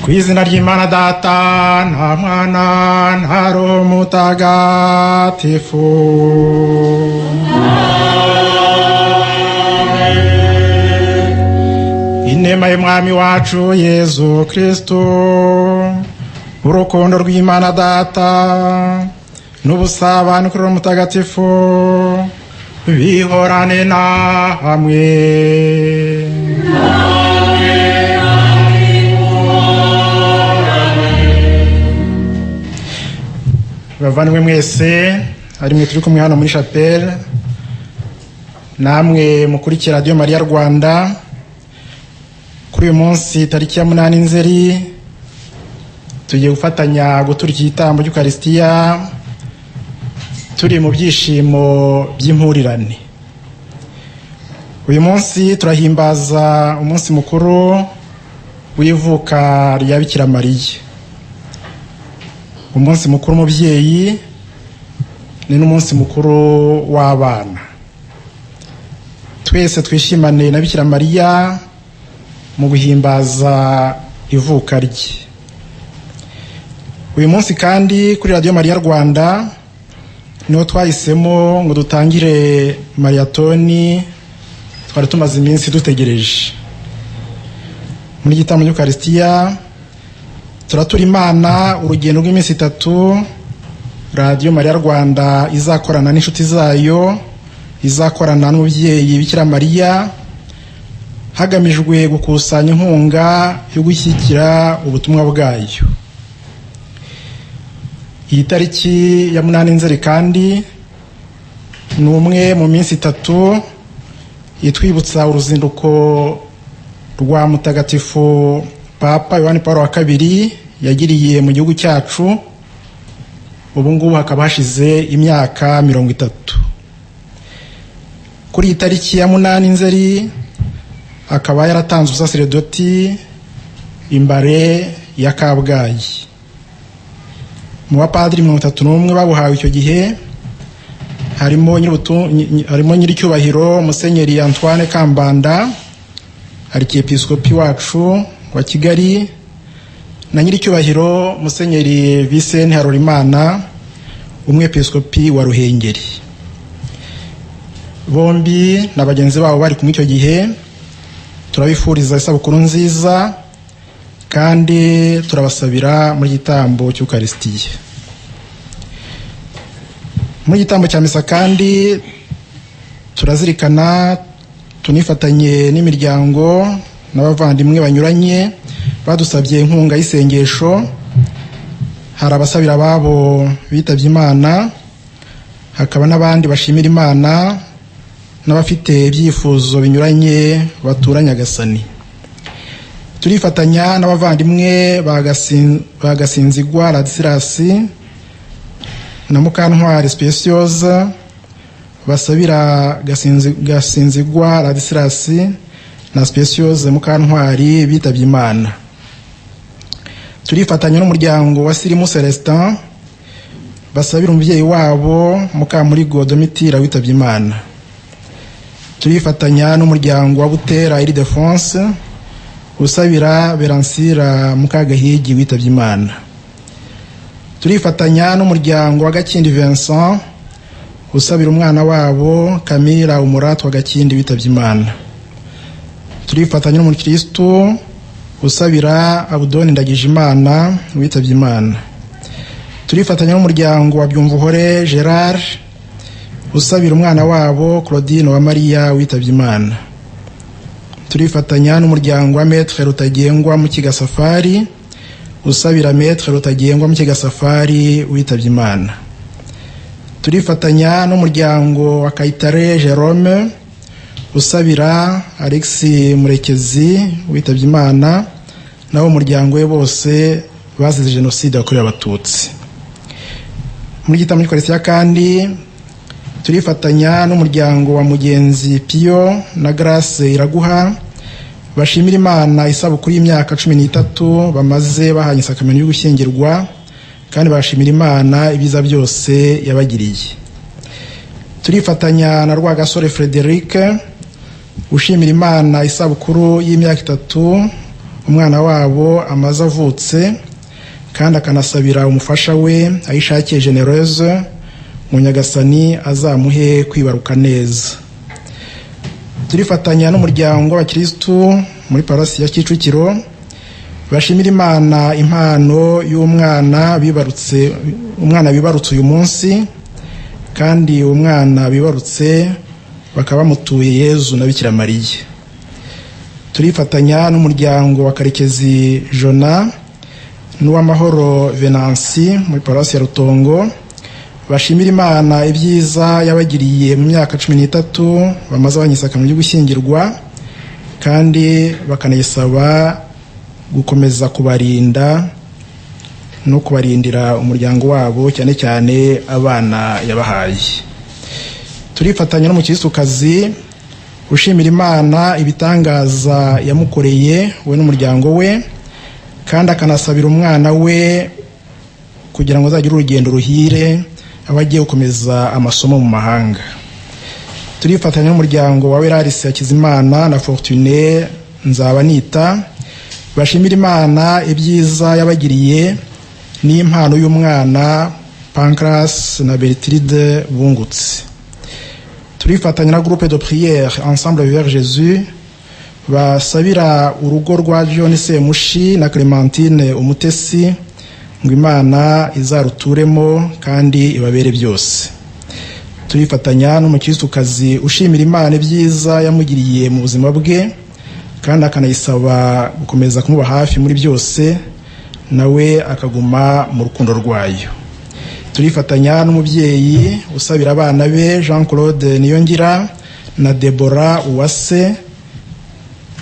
Kw'izina ry'Imana Data na Mwana na Roho Mutagatifu. Inema y'Umwami wacu Yezu Kristo, urukundo rw'Imana Data n'ubusabane kuri Roho Mutagatifu bihorane na hamwe. Bavandimwe mwese ari mwe turi kumwe hano muri chapelle, namwe mukurikira Radiyo Mariya Rwanda, kuri uyu munsi tariki ya 8 Nzeri tugiye gufatanya gutura igitambo cy'Ukaristiya turi mu byishimo by'impurirane. Uyu munsi turahimbaza umunsi mukuru w'ivuka rya Bikira Mariya, umunsi mukuru umubyeyi, ni n'umunsi mukuru w'abana. Twese twishimane na Bikira Mariya mu guhimbaza ivuka rye. Uyu munsi kandi kuri Radiyo Mariya Rwanda niho twahisemo ngo dutangire mariyatoni twari tumaze iminsi dutegereje. Muri igitambo cy'Ukaristiya turatura Imana urugendo rw'iminsi 3 Radiyo Mariya Rwanda izakorana n'inshuti zayo, izakorana n'umubyeyi Bikira Mariya, hagamijwe gukusanya inkunga yo gushyigikira ubutumwa bwayo. Iyi tariki ya 8 Nzeri kandi ni umwe mu minsi 3 itwibutsa uruzinduko rwa Mutagatifu Papa Yohani Paulo wa II yagiriye mu gihugu cyacu. Ubu ngubu hakaba hashize imyaka 30. Kuri iyi tariki ya 8 Nzeri akaba yaratanze ubusaserdoti imbare ya Kabgayi. Mu bapadiri 31 babuhawe icyo gihe harimo nyiricyubahiro Musenyeri Antoine Kambanda, Arkiyepiskopi wacu wa Kigali, na nyiricyubahiro Musenyeri Vincent Harorimana, umwepiskopi wa Ruhengeri. Bombi na bagenzi babo bari kumwe icyo gihe turabifuriza isabukuru nziza kandi turabasabira muri igitambo cy'Ukaristiya. Muri igitambo cya Misa kandi turazirikana tunifatanye n'imiryango n'abavandimwe banyuranye badusabye inkunga y'isengesho. Hari abasabira ababo bitabye Imana, hakaba n'abandi bashimira Imana, n'abafite ibyifuzo binyuranye baturanye Nyagasani. Turifatanya n'abavandimwe bagasinzigwa Ladisirasi na Mukantwari Speciosa basabira gasinzigwa Ladisirasi na Speciosa Mukantwari bitabye Imana. Turifatanya n'umuryango wa Sirimu Celestin basabira umubyeyi wabo Mukamurigo Domitira witabye Imana. Turifatanya n'umuryango wa Butera Ildefonse usabira Beransira Mukagahigi witabye Imana. Turifatanya n'umuryango wa Gakindi Vincent usabira umwana wabo Kamira Umuratu wa Gakindi witabye Imana. Turifatanya n'umukristo usabira Abudoni Ndagijimana witabye Imana. Turifatanya n'umuryango wa Byumvuhore Gerard usabira umwana wabo Claudine wa Mariya witabye Imana. Turifatanya n'umuryango wa Maître Rutagengwa mu Kigasafari usabira Maître Rutagengwa mu Kigasafari witabye Imana. Turifatanya n'umuryango wa Kayitare Jerome usabira Alexis Murekezi witabye Imana, nabo umuryango we bose bazize jenoside yakorewe Abatutsi. Muri igitambo cy'Ukaristiya kandi turifatanya n'umuryango wa Mugenzi Pio na Grace Iraguha bashimira Imana isabukuru y'imyaka 13 bamaze bahanye isakamento yo gushyingirwa, kandi bashimira Imana ibiza byose yabagiriye. Turifatanya na Rwagasore Frederic ushimira Imana isabukuru y'imyaka 3 umwana wabo amaze avutse, kandi akanasabira umufasha we ayishakiye genereuse mu Nyagasani azamuhe kwibaruka neza. Turifatanya n'umuryango w'abakirisitu muri Paroisse ya Kicukiro bashimira Imana impano y'umwana bibarutse uyu munsi, kandi umwana bibarutse bakaba bamutuye Yezu na Bikira Mariya. Turifatanya n'umuryango wa Karekezi Jona n'uw'Amahoro Venansi muri Paroisse ya Rutongo bashimira Imana ibyiza yabagiriye mu myaka 13 bamaze banyisaka mu gushyingirwa, kandi bakanayisaba gukomeza kubarinda no kubarindira umuryango wabo, cyane cyane abana yabahaye. Turifatanya n'umukirisukazi ushimira Imana ibitangaza yamukoreye we n'umuryango we, kandi akanasabira umwana we kugira ngo azagire urugendo ruhire aho agiye gukomeza amasomo mu mahanga. Turifatanya n'umuryango wa Werarisi Hakizimana na Fortune Nzabanita bashimira Imana ibyiza yabagiriye n'impano y'umwana Pancras na Bertride Bungutse. Turifatanya na groupe de prière Ensemble vers Jésus basabira urugo rwa John Semushi na Clementine Umutesi ngo Imana izaruturemo kandi ibabere byose. Turifatanya n'umukirisukazi ushimira Imana ibyiza yamugiriye mu buzima bwe, kandi akanayisaba gukomeza kumuba hafi muri byose, nawe akaguma mu rukundo rwayo. Turifatanya n'umubyeyi usabira abana be Jean Claude Niyongira na Deborah Uwase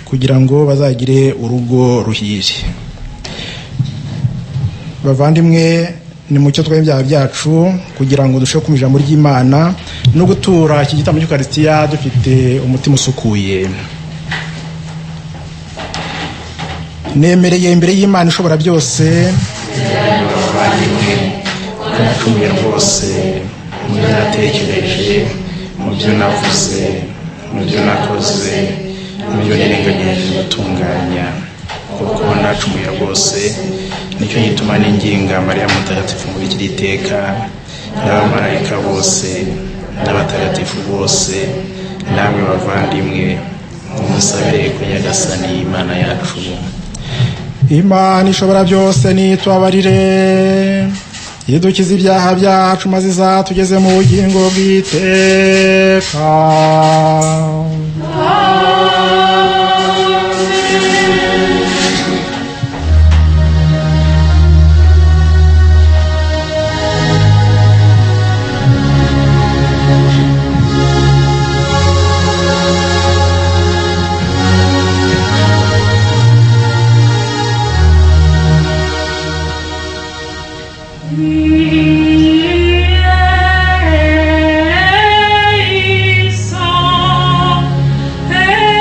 kugira ngo bazagire urugo ruhire. Bavandimwe, ni mucyo tw'ibyaha byacu kugira ngo dushe kumija muri y'Imana no gutura iki gitambo cy'Ukaristiya dufite umutima usukuye. Nemereye imbere y'Imana ishobora byose nacumuye rwose mu byo natekereje, mu byo navuze, mu byo nakoze, mu byo nirengagije gutunganya, kuko nacumuye rwose. Nicyo gituma ninginga Mariya mutagatifu muri iki giteka n'abamarayika bose n'abatagatifu bose, namwe bavandimwe, umusabire ku Nyagasani Imana yacu. Imana ishobora byose nitubabarire, idukize ibyaha byacu maze izatugeze mu bugingo bw'iteka. Hey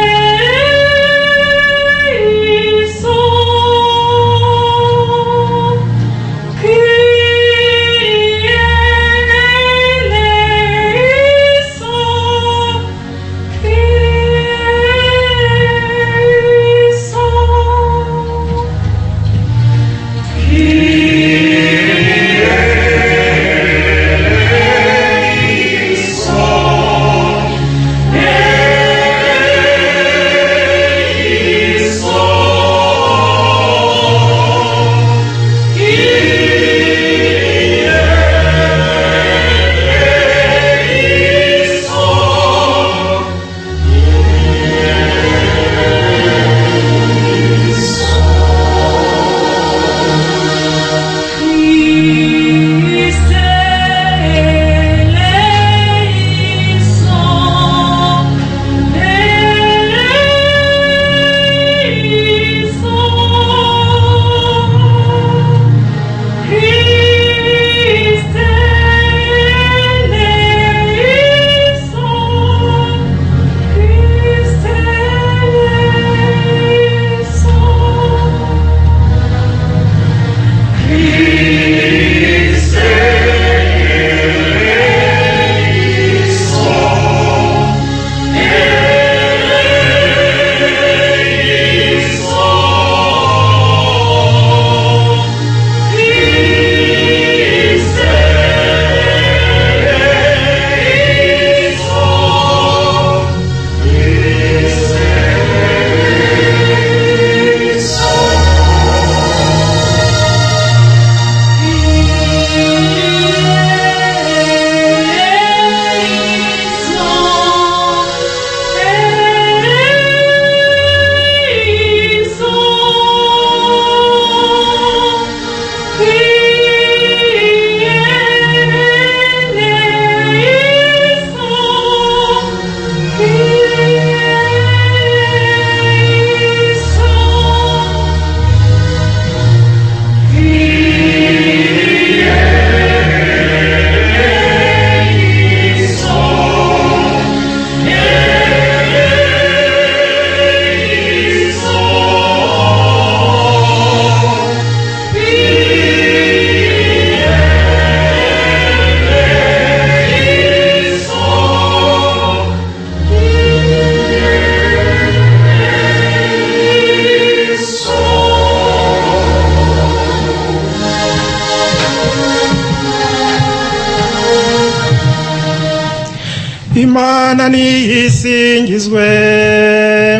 Imana niyisingizwe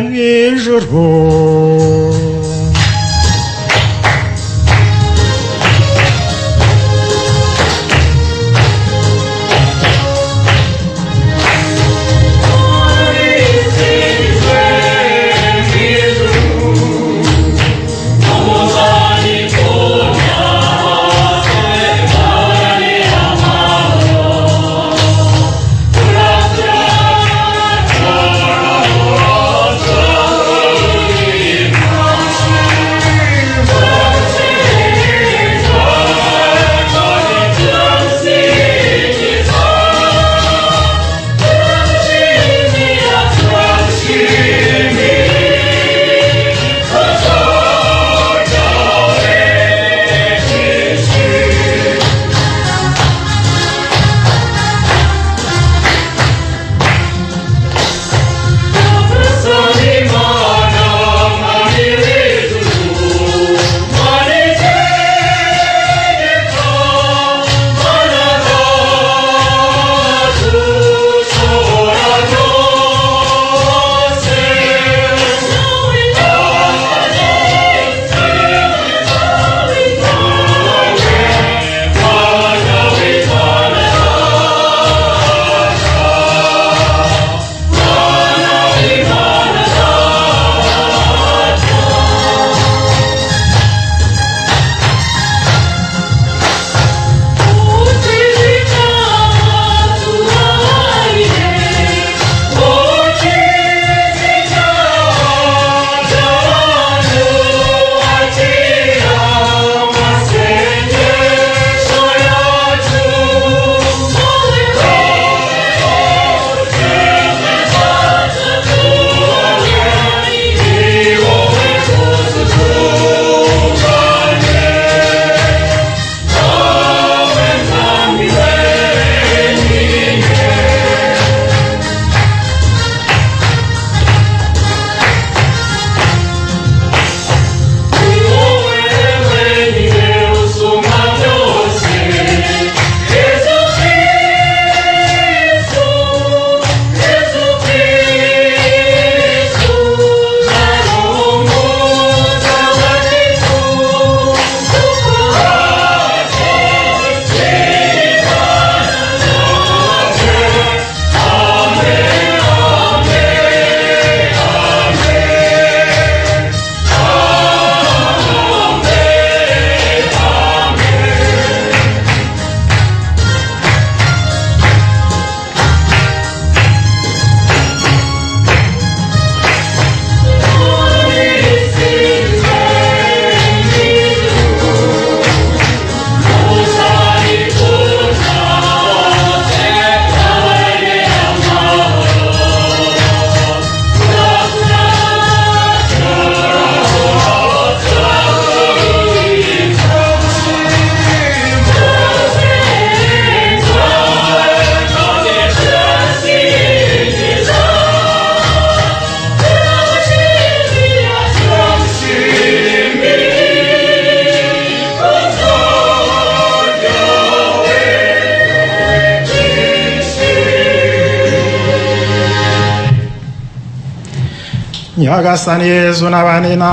mu ijuru. Nyagasani Yezu n'abane na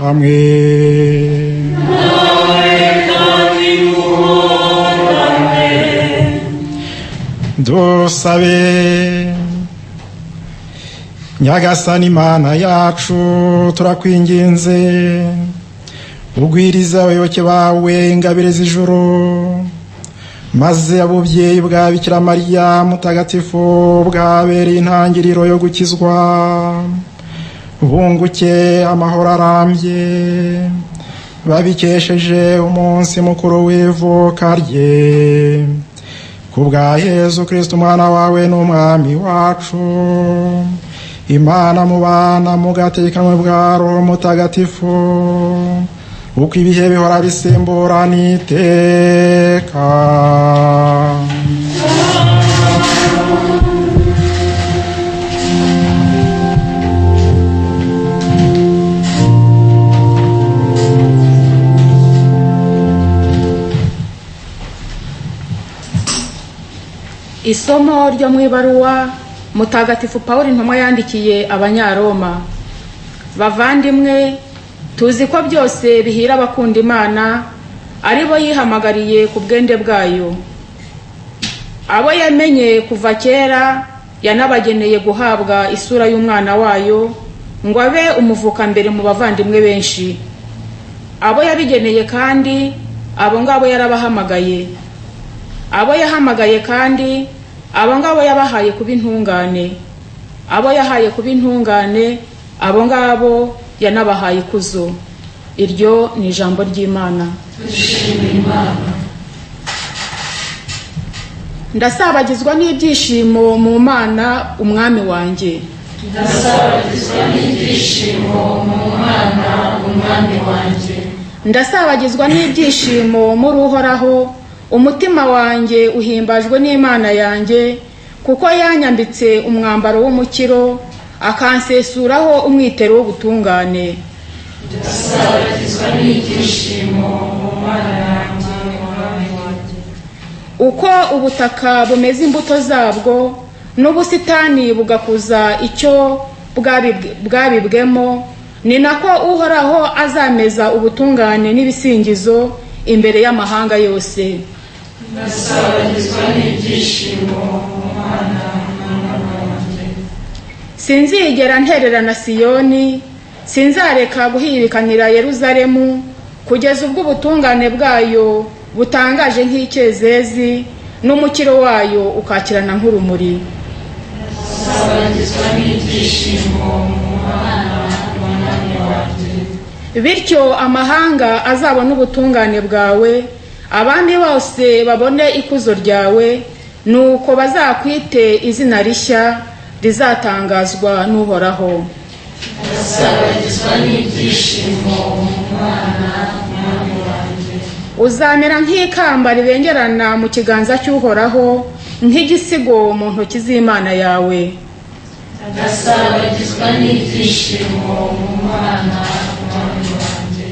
hamwe. Dusabe. Nyagasani Imana yacu turakwinginze ugwiriza abayoboke bawe ingabire z'ijuru, maze abubyeyi bwa Bikira Mariya mutagatifu bwabereye intangiriro yo gukizwa bunguke amahoro arambye, babikesheje umunsi mukuru w'ivuka rye, kubwa Yezu Kristo umwana wawe n'umwami wacu. Imana mubana mugatekanwe bwa Roho mutagatifu, uko ibihe bihora bisimburana iteka. Isomo ryo mu ibaruwa Mutagatifu Pawulo intumwa yandikiye Abanyaroma. Bavandimwe, tuzi ko byose bihira abakunda Imana, ari bo yihamagariye ku bwende bwayo. Abo yamenye kuva kera yanabageneye guhabwa isura y'umwana wayo ngo abe umuvuka mbere mu bavandimwe benshi. Abo yabigeneye kandi abo ngabo yarabahamagaye. Abo yahamagaye kandi abo ngabo yabahaye kuba intungane. Abo yahaye kuba intungane abo ngabo yanabahaye ikuzo. Iryo ni ijambo ry'Imana. Dushimire Imana. Ndasabagizwa n'ibyishimo mu Mana umwami wanjye. Ndasabagizwa n'ibyishimo mu Mana umwami wanjye. Ndasabagizwa n'ibyishimo muri Uhoraho, umutima wanjye uhimbajwe n'Imana yanjye, kuko yanyambitse umwambaro w'umukiro akansesuraho umwitero w'ubutungane. Ndasabagizwa n'ibyishimo mu Mana yanjye umwami wanjye. Uko ubutaka bumeze imbuto zabwo n'ubusitani bugakuza icyo bwabibwemo, ni nako Uhoraho azameza ubutungane n'ibisingizo imbere y'amahanga yose. Ndasabagizwa n'ibyishimo mu Mana wanjye. Sinzigera ntererana Siyoni, sinzareka guhirikanira Yeruzalemu, kugeza ubwo ubutungane bwayo butangaje nk'icyezezi n'umukiro wayo ukakirana nk'urumuri. Ndasabagizwa n'ibyishimo mu Mana wanjye. Bityo amahanga azabona ubutungane bwawe, abandi bose babone ikuzo ryawe, nuko bazakwite izina rishya rizatangazwa n'Uhoraho. Ndasabagizwa n'ibyishimo mu Mana wanjye. Uzamera nk'ikamba ribengerana mu kiganza cy'Uhoraho, nk'igisigo mu ntoki z'Imana yawe. Ndasabagizwa n'ibyishimo mu Mana wanjye.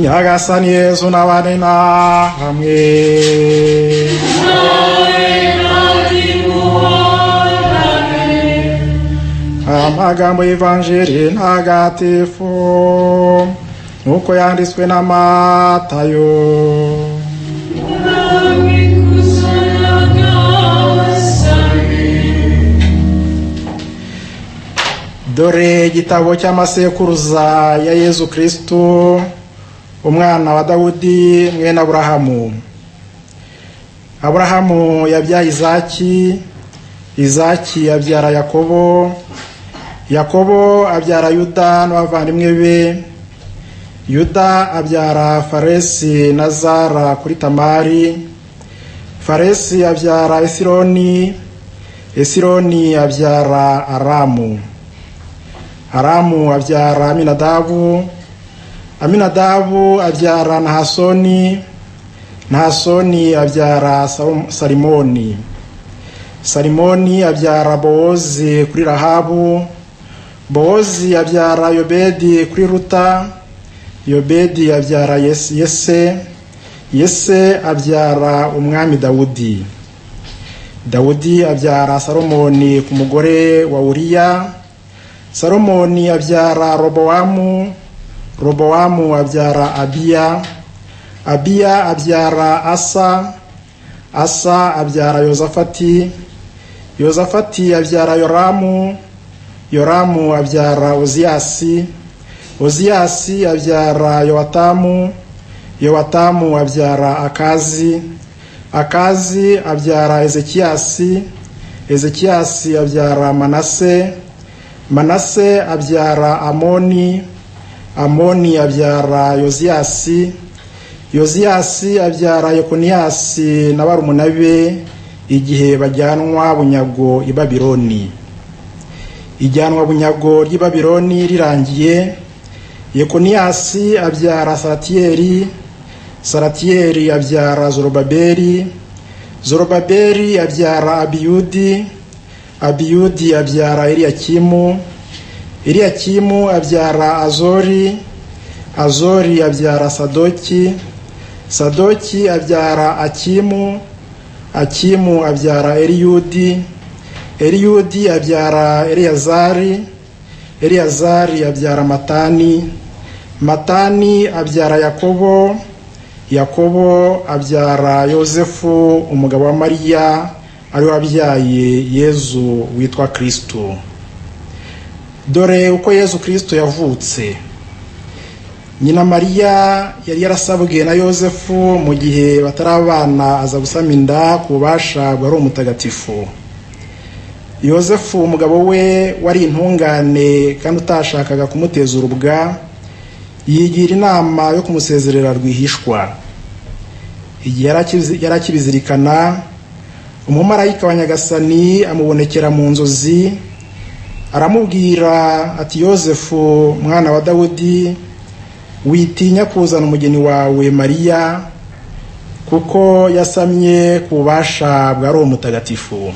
Nyagasani Yesu n'abane namwe. Amagambo y'Ivanjiri ntagatifu nuko yanditswe na Matayo. Dore igitabo cy'amasekuruza ya Yezu Kristo, umwana wa Dawudi mwene Aburahamu. Aburahamu yabyaye Izaki, Izaki abyara Yakobo, Yakobo abyara Yuda n'abavandimwe be, Yuda abyara Faresi na Zara kuri Tamari, Faresi abyara Esironi, Esironi abyara Aramu, Aramu abyara Aminadabu, Aminadabu abyara Nahasoni, Nahasoni abyara Salimoni, Salimoni abyara Bowozi kuri Rahabu, Bowozi abyara Yobedi kuri Ruta, Yobedi abyara Yese, Yese abyara umwami Dawudi, Dawudi abyara Salomoni ku mugore wa Uriya, Salomoni abyara Robowamu, Robowamu abyara Abiya, Abiya abyara Asa, Asa abyara Yozafati, Yozafati abyara Yoramu, Yoramu abyara Oziyasi, Oziyasi abyara Yowatamu, Yowatamu abyara Akazi, Akazi abyara Ezekiyasi, Ezekiyasi abyara Manase, Manase abyara Amoni, Amoni abyara Yoziyasi, Yoziyasi abyara Yekoniyasi na barumuna be igihe bajyanwa bunyago i Babiloni. Ijyanwa bunyago ry'i Babiloni rirangiye, Yekoniyasi abyara Saratiyeli, Saratiyeli abyara Zorobabeli, Zorobabeli abyara Abiyudi, Abiyudi abyara Eliyakimu, Eliyakimu abyara Azori, Azori abyara Sadoki, Sadoki abyara Akimu, Akimu abyara Eliyudi, Eliyudi abyara Eliyazari, Eliyazari abyara Matani, Matani abyara Yakobo, Yakobo abyara Yosefu umugabo wa Mariya ari wabyaye Yezu witwa Kristo. Dore uko Yezu Kristo yavutse. Nyina Mariya yari yarasabwe na Yosefu mu gihe batarabana aza gusama inda ku bubasha bwa Roho Mutagatifu. Yosefu umugabo we wari intungane kandi utashakaga kumuteza urubwa, yigira inama yo kumusezerera rwihishwa. Igihe yarakibizirikana, umumarayika wa Nyagasani amubonekera mu nzozi, aramubwira ati, Yosefu mwana wa Dawudi, witinya kuzana umugeni wawe Mariya, kuko yasamye ku bubasha bwa Roho Mutagatifu.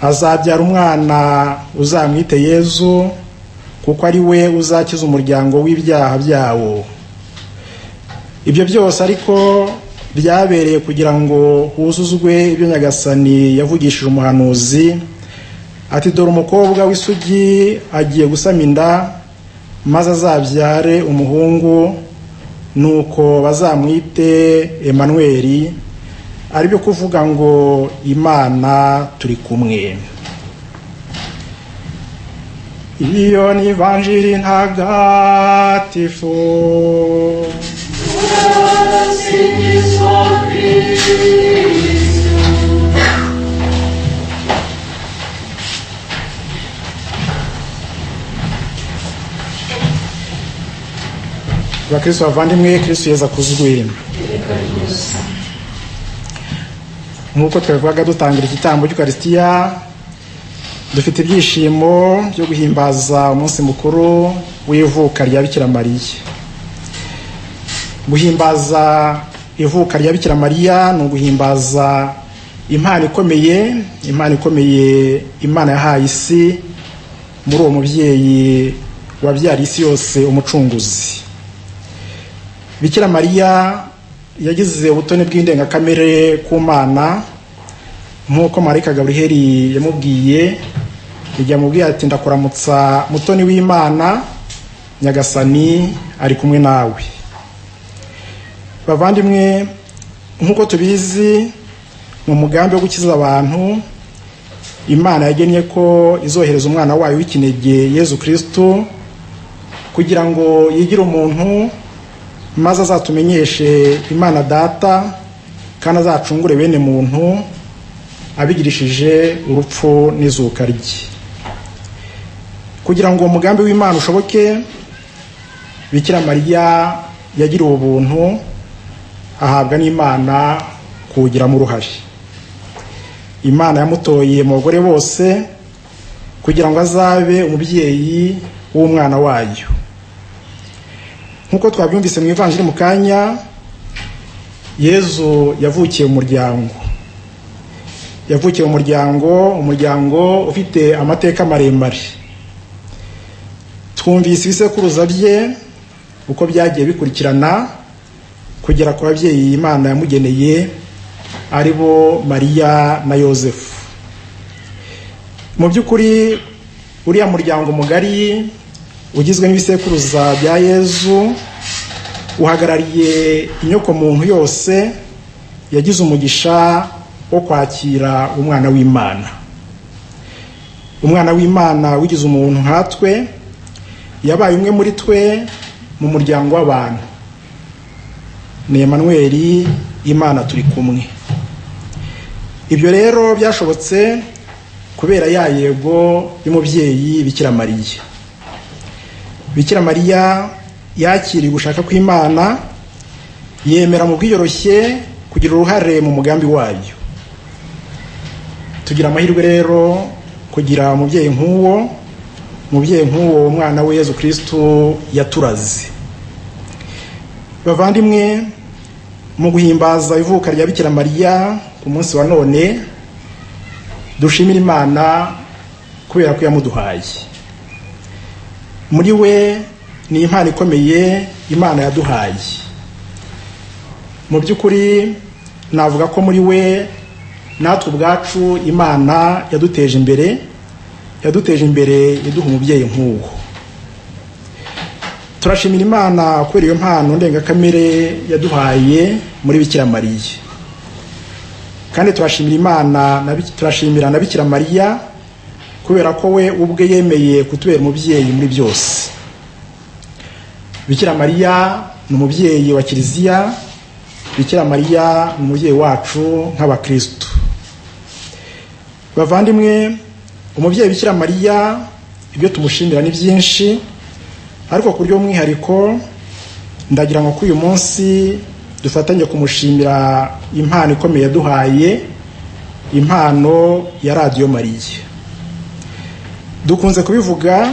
Azabyara umwana uzamwite Yezu, kuko ari we uzakiza umuryango w'ibyaha byawo. Ibyo byose ariko byabereye kugira ngo huzuzwe ibyo Nyagasani yavugishije umuhanuzi ati, dore umukobwa w'isugi agiye gusama inda, maze azabyare umuhungu, nuko bazamwite Emanueli, ari byo kuvuga ngo Imana turi kumwe. Iyo ni Ivanjiri ntagatifu. Bakristo bavandimwe, Kristo Yezu akuzwe. Nk'uko twavugaga dutangira igitambo cy'Ukaristiya, dufite ibyishimo byo guhimbaza umunsi mukuru w'ivuka rya Bikira Mariya. Guhimbaza ivuka rya Bikira Mariya ni uguhimbaza impano ikomeye Imana yahaye isi muri uwo mubyeyi wabyara isi yose, umucunguzi. Bikira Mariya yagize ubutoni bw'indengakamere ku Mana, nk'uko Marayika Gaburiyeli yamubwiye, igihe amubwiye ati, ndakuramutsa mutoni w'Imana, Nyagasani ari kumwe nawe. Bavandimwe, nk'uko tubizi, mu mugambi wo gukiza abantu, Imana yagennye ko izohereza umwana wayo w'ikinege Yezu Kristo kugira ngo yigire umuntu, maze azatumenyeshe Imana Data kandi azacungure bene muntu abigirishije urupfu n'izuka rye. Kugira ngo umugambi w'Imana ushoboke, Bikira Mariya yagiriwe ubuntu, ahabwa n'Imana kuwugiramo uruhare. Imana yamutoye mu bagore bose kugira ngo azabe umubyeyi w'umwana wayo. Nk'uko twabyumvise mu Ivanjiri mu kanya, Yezu yavukiye mu muryango. Yavukiye mu muryango ufite amateka maremare. twumvise ibisekuruza bye uko byagiye bikurikirana kugera ku babyeyi Imana yamugeneye ari bo Mariya na Yosefu. Mu by'ukuri uriya muryango mugari ugizwe n'ibisekuruza bya Yezu uhagarariye inyoko muntu yose yagize umugisha wo kwakira umwana w'Imana. Umwana w'Imana wigize umuntu nkatwe yabaye umwe muri twe mu muryango w'abantu. Ni Emmanuel, Imana turi kumwe. Ibyo rero byashobotse kubera ya yego y'umubyeyi Bikira Mariya. Bikira Mariya yakiriye gushaka kw'Imana, yemera mu bwiyoroshye kugira uruhare mu mugambi wayo. Tugira amahirwe rero kugira umubyeyi nk'uwo, umwana we Yezu Kristo yaturaze. Bavandimwe, mu guhimbaza ivuka rya Bikira Mariya ku munsi wa none, dushimira Imana kubera ko yamuduhaye. Muri we ni impano ikomeye Imana yaduhaye. Mu by'ukuri navuga ko muri we natwe ubwacu Imana yaduteje imbere iduha umubyeyi nk'uwo. Turashimira Imana kubera iyo mpano ndengakamere yaduhaye muri Bikira Mariya. Kandi turashimira na Bikira Mariya kubera ko we ubwe yemeye kutubera umubyeyi muri byose. Bikira Mariya ni umubyeyi wa Kiliziya. Bikira Mariya ni umubyeyi wacu nk'abakristo. Bavandimwe, umubyeyi Bikira Mariya ibyo tumushimira ni byinshi, ariko ku buryo umwihariko ndagira ngo kuri uyu munsi dufatanye kumushimira impano ikomeye yaduhaye, impano ya Radiyo Mariya. Dukunze kubivuga,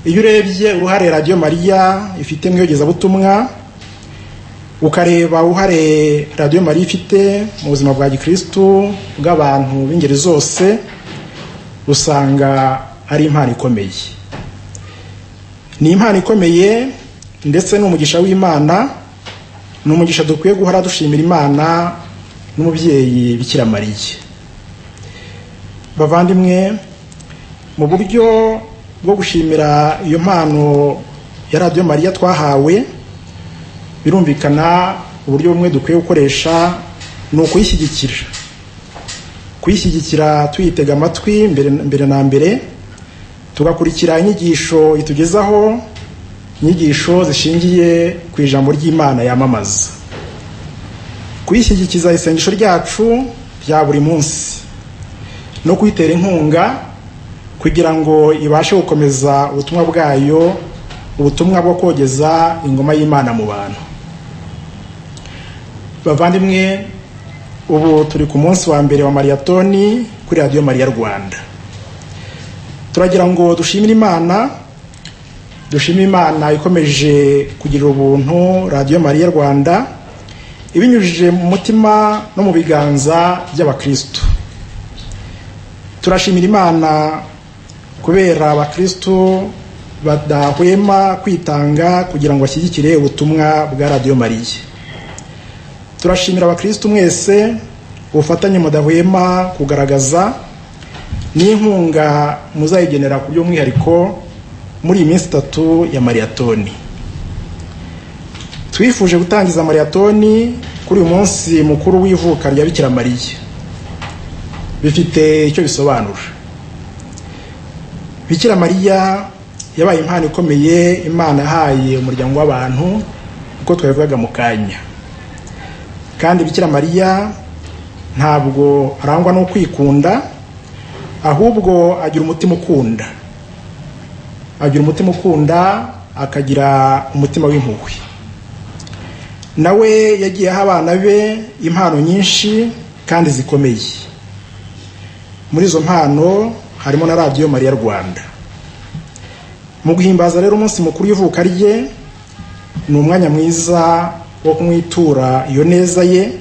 iyo urebye uruhare Radiyo Mariya ifite mu iyogezabutumwa, ukareba uruhare Radiyo Mariya ifite mu buzima bwa gikristo bw'abantu b'ingeri zose, usanga ari impano ikomeye. Ni impano ikomeye ndetse n'umugisha w'Imana, ni umugisha dukwiye guhora dushimira Imana n'umubyeyi Bikira Mariya. Bavandimwe, mu buryo bwo gushimira iyo mpano ya Radiyo Mariya twahawe, birumvikana uburyo bumwe dukwiye gukoresha ni ukuyishyigikira. Kuyishyigikira tuyitega amatwi mbere na mbere, tugakurikira inyigisho itugezaho, inyigisho zishingiye ku ijambo ry'Imana yamamaza. Kuyishyigikiza isengesho ryacu rya buri munsi no kuyitera inkunga kugira ngo ibashe gukomeza ubutumwa bwayo, ubutumwa bwo kogeza ingoma y'Imana mu bantu. Bavandimwe, ubu turi ku munsi wa mbere wa mariyatoni kuri Radiyo Mariya Rwanda. Turagira ngo dushimire Imana ikomeje kugira ubuntu Radiyo Mariya Rwanda, ibinyujije mu mutima no mu biganza by'abakristo. Turashimira Imana kubera abakristo badahwema kwitanga kugira ngo bashyigikire ubutumwa bwa Radiyo Mariya. Turashimira abakristo mwese ubufatanye mudahwema kugaragaza n'inkunga muzayigenera ku by'umwihariko muri iyi minsi 3 ya mariyatoni. Twifuje gutangiza mariyatoni kuri uyu munsi mukuru w'ivuka rya Bikira Mariya. Bifite icyo bisobanura. Bikira Mariya yabaye impano ikomeye Imana yahaye umuryango w'abantu uko twabivugaga mu kanya. Kandi Bikira Mariya ntabwo arangwa no kwikunda, ahubwo agira umutima ukunda. Akagira umutima w'impuhwe. Nawe yagiye aha abana be impano nyinshi kandi zikomeye. Muri izo mpano harimo na Radiyo Mariya Rwanda. Mu guhimbaza rero umunsi mukuru w'ivuka rye, ni umwanya mwiza wo kumwitura iyo neza ye,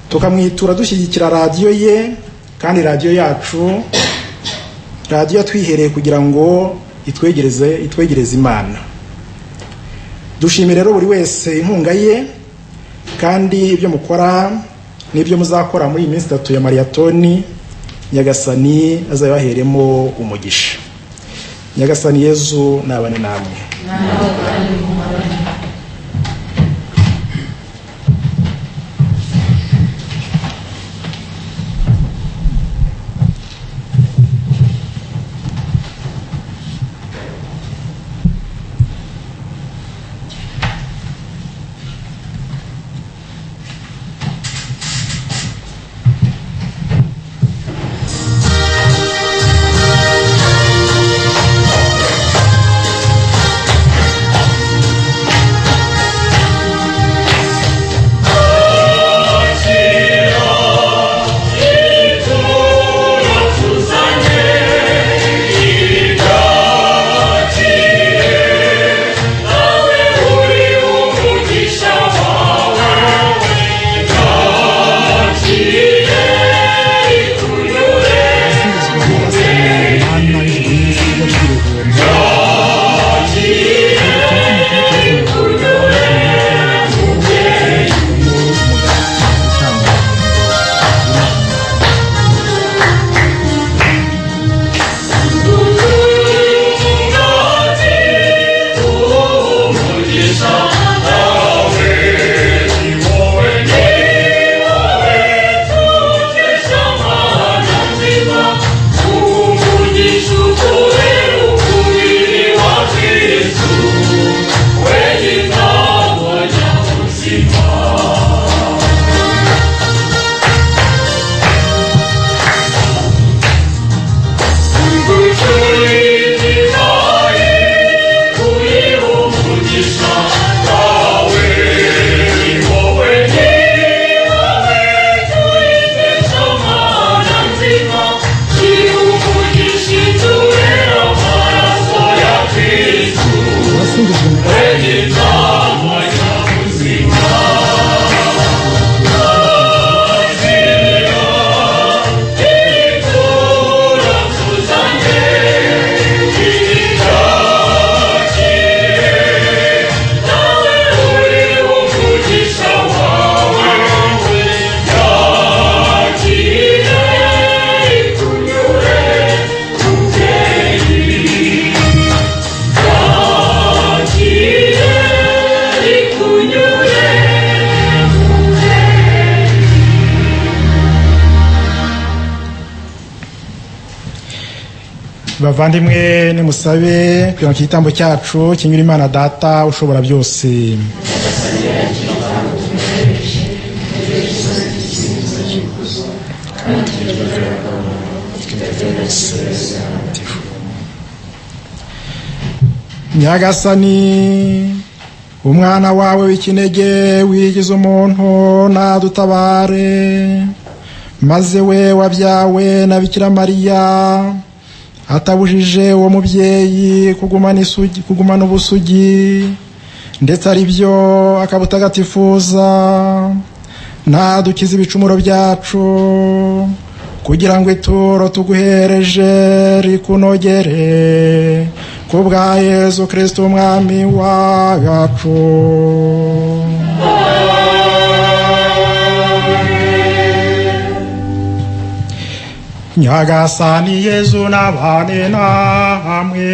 tukamwitura dushyigikira radiyo ye, kandi radiyo yacu, radiyo twihereye kugira ngo itwegereze Imana. Dushimire rero buri wese inkunga ye, kandi ibyo mukora n'ibyo muzakora muri iyi minsi 3 ya mariyatoni, Nyagasani azabaheremo umugisha. Nyagasani Yezu nabane namwe. Bavandimwe nimusabe kugira ngo igitambo cyacu kinyure Imana Data ushobora byose. Nyagasani, umwana wawe w'ikinege wigize umuntu nadutabare, maze we wabyawe na Bikira Mariya atabujije uwo mubyeyi kugumana ubusugi, ndetse ari byo akabutagatifuza, nadukize ibicumuro byacu, kugira ngo ituro tuguhereje rikunogere, kubwa Yezu Kristo umwami wacu. Nyagasani Yezu nabane namwe.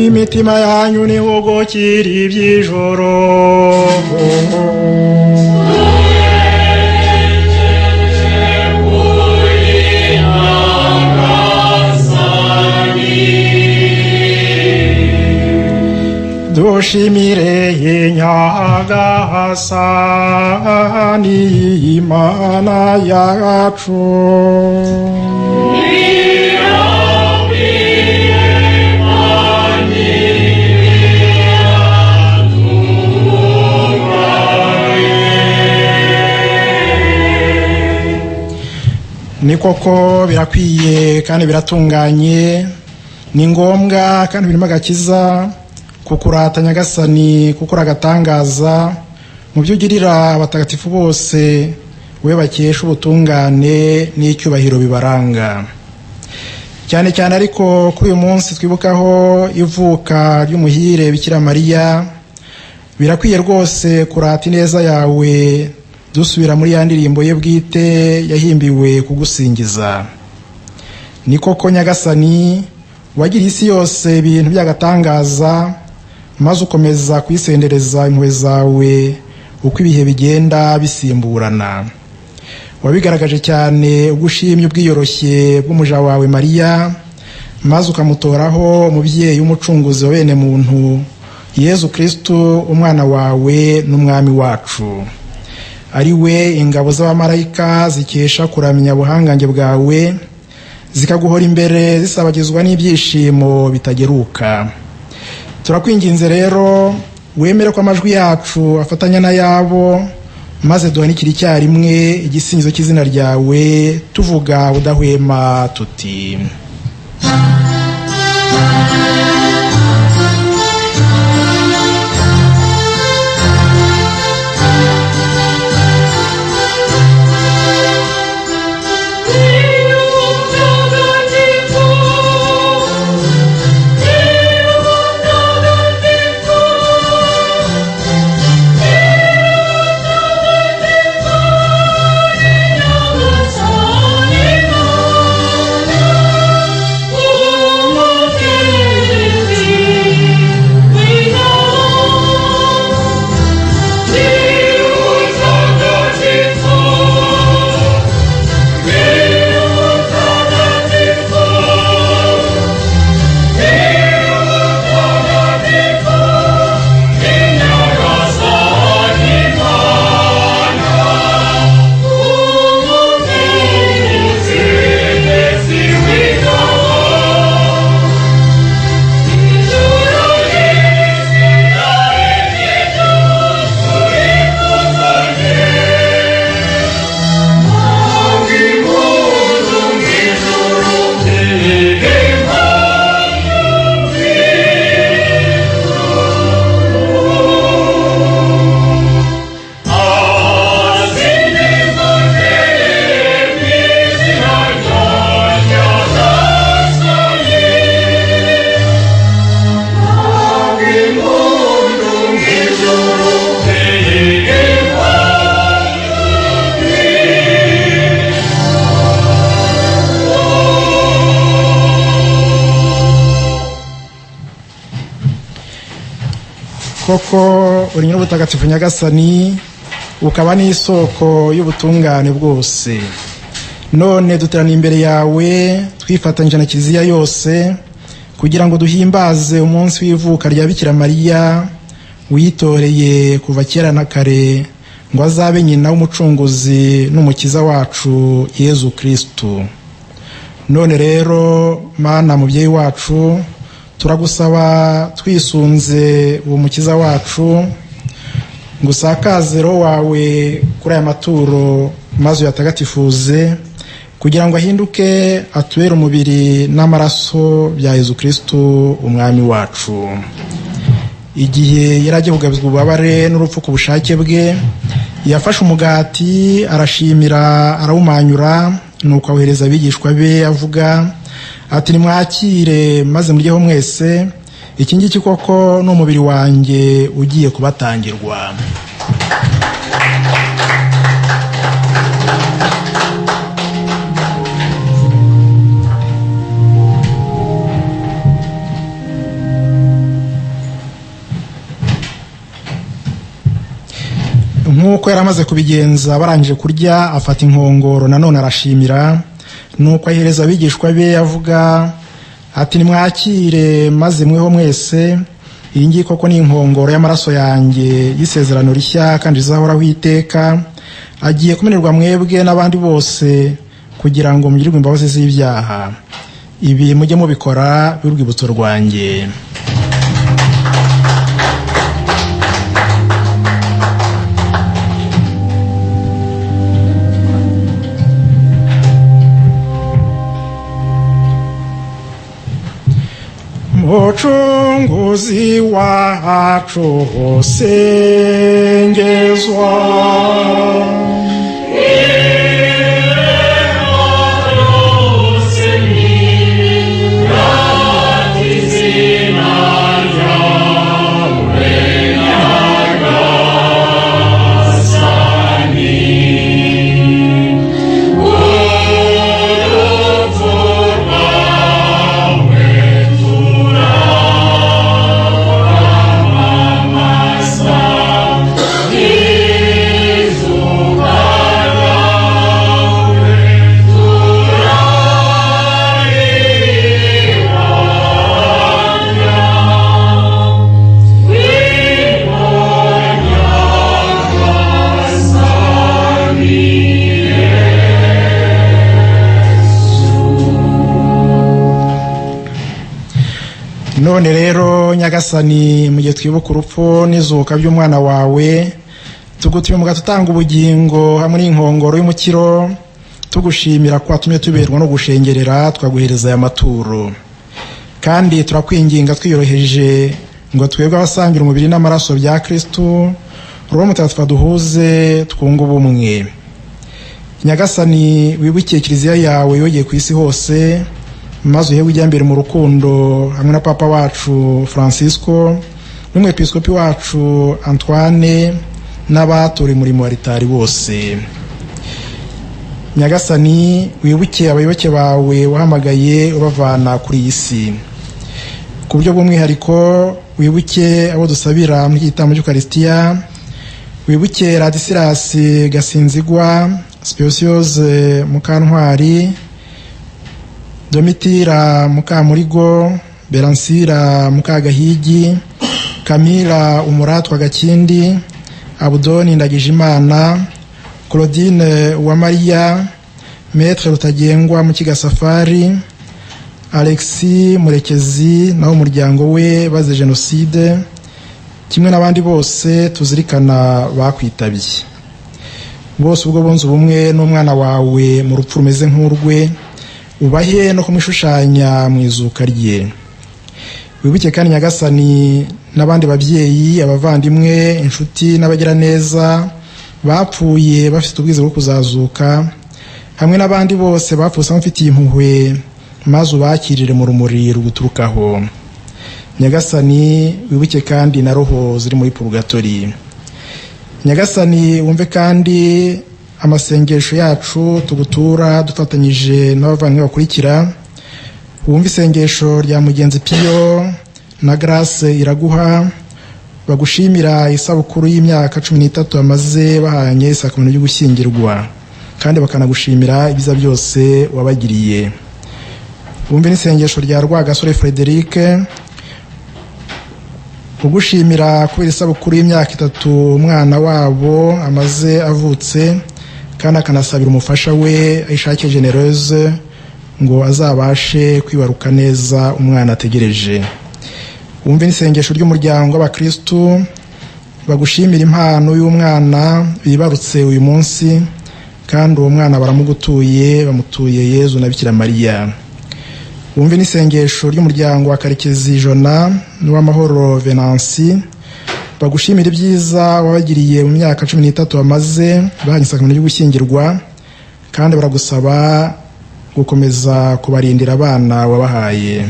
Imitima yanyu nihugukire iby'ijoro. Dushimire Nyagasani Imana yacu. Ni koko birakwiye kandi biratunganye, ni ngombwa kandi birimo agakiza kukurata Nyagasani, kuko uragatangaza mu byo ugirira abatagatifu bose, we bakesha ubutungane n'icyubahiro bibaranga. Cyane cyane ariko kuri uyu munsi twibukaho ivuka ry'umuhire Bikira Mariya, birakwiye rwose kurata ineza yawe dusubira muri ya ndirimbo ye bwite yahimbiwe kugusingiza. Ni koko Nyagasani wagira isi yose ibintu by'agatangaza, maze ukomeza kwisendereza impuhwe zawe uko ibihe bigenda bisimburana. Wabigaragaje cyane ugushimye ubwiyoroshye bw'umuja wawe Mariya, maze ukamutoraho umubyeyi w'umucunguzi wa bene muntu Yezu Kristo umwana wawe n'umwami wacu. Ari we ingabo z'abamarayika zikesha kuramya ubuhangange bwawe, zikaguhora imbere zisabagizwa n'ibyishimo bitageruka. Turakwinginze rero wemere ko amajwi yacu afatanya n'ayabo, maze duhanikire icyarimwe igisingizo cy'izina ryawe tuvuga udahwema tuti: koko uri nyir'ubutagatifu Nyagasani, ukaba n'isoko y'ubutungane bwose. None duteraniye imbere yawe twifatanyije na Kiliziya yose kugira ngo duhimbaze umunsi w'ivuka rya Bikira Mariya witoreye kuva kera na kare ngo azabe nyina w'umucunguzi n'umukiza wacu Yezu Kristo. None rero Mana mubyeyi wacu, turagusaba twisunze uwo mukiza wacu ngo usakaze roho wawe kuri aya maturo, maze uyatagatifuze kugira ngo ahinduke atubere umubiri n'amaraso bya Yezu Kristo umwami wacu. Igihe yari agiye kugabizwa ububabare n'urupfu ku bushake bwe, yafashe umugati arashimira arawumanyura, nuko awohereza abigishwa be avuga ati: nimwakire maze muryeho mwese, iki ngiki koko n'umubiri wanjye ugiye kubatangirwa. Nk'uko yari amaze kubigenza barangije kurya, afata inkongoro nanone arashimira, nuko ahereza abigishwa be avuga ati: nimwakire maze mweho mwese, iyi ngiyi koko ni inkongoro y'amaraso yanjye y'isezerano rishya kandi rizahoraho iteka, agiye kumenerwa mwebwe n'abandi bose kugira ngo mugirirwe imbabazi z'ibyaha. Ibi mujye mubikora by'urwibutso rwanjye. Mucunguzi wacu usingizwa. none rero nyagasani mu gihe twibuka urupfu n'izuka by'umwana wawe tugutuye mu gatutanga ubugingo hamwe n'inkongoro y'umukiro tugushimira ko watumye tuberwa no gushengerera twaguhereza aya maturo kandi turakwinginga twiyoroheje ngo twebwe abasangira umubiri n'amaraso bya Kristo Roho Mutagatifu duhuze twunga ubumwe nyagasani wibukiye kiliziya yawe yogeye ku isi hose maze uhewe ujya mbere mu rukundo hamwe na papa wacu Francisco n'umwepiskopi wacu Antoine n'abatora umurimo wa ritari bose nyagasani wibukiye abayoboke bawe wahamagaye ubavana kuri iyi si ku buryo bw'umwihariko wibuke abo dusabira mu gitambo cy'Ukaristiya wibuke Ladisilas Gasinzigwa Speciose Mukantwari Domitira Mukamurigo Beransira Mukagahigi Kamila Umuratwa Gakindi Abudoni Ndagijimana Claudine wa Mariya Maître Rutagengwa Mukiga Safari Alexis Murekezi naho umuryango we baze jenoside kimwe n'abandi bose tuzirikana bakwitabye bose ubwo bonze ubumwe n'umwana wawe mu rupfu rumeze nk'urwe ubahe no kumishushanya mu izuka rye wibuke kandi nyagasani n'abandi babyeyi abavandimwe inshuti n'abagira neza bapfuye bafite ubwiza bwo kuzazuka hamwe n'abandi bose bapfuye bafitiye impuhwe maze ubakirire mu rumuri ruguturukaho nyagasani wibuke kandi na roho ziri muri purgatori nyagasani wumve kandi amasengesho yacu tugutura dufatanyije n'abavandimwe bakurikira wumve isengesho rya mugenzi Pio na Grace Iraguha bagushimira isabukuru y'imyaka 13 bamaze bahanye isakamano ryo gushyingirwa kandi bakanagushimira ibiza byose wabagiriye wumve n'isengesho rya Rwagasore Frederic ugushimira kubera isabukuru y'imyaka 3 umwana wabo amaze avutse kandi akanasabira umufasha we Ishake Genereuse ngo azabashe kwibaruka neza umwana ategereje wumve n'isengesho ry'umuryango w'abakristo bagushimira impano y'umwana bibarutse uyu munsi kandi uwo mwana baramugutuye bamutuye Yezu na Bikira Mariya wumve n'isengesho ry'umuryango wa Karekezi Jona n'uw'amahoro Venansi bagushimira ibyiza wabagiriye mu myaka 13 bamaze bahanye isakamano ryo gushyingirwa kandi baragusaba gukomeza kubarindira abana wabahaye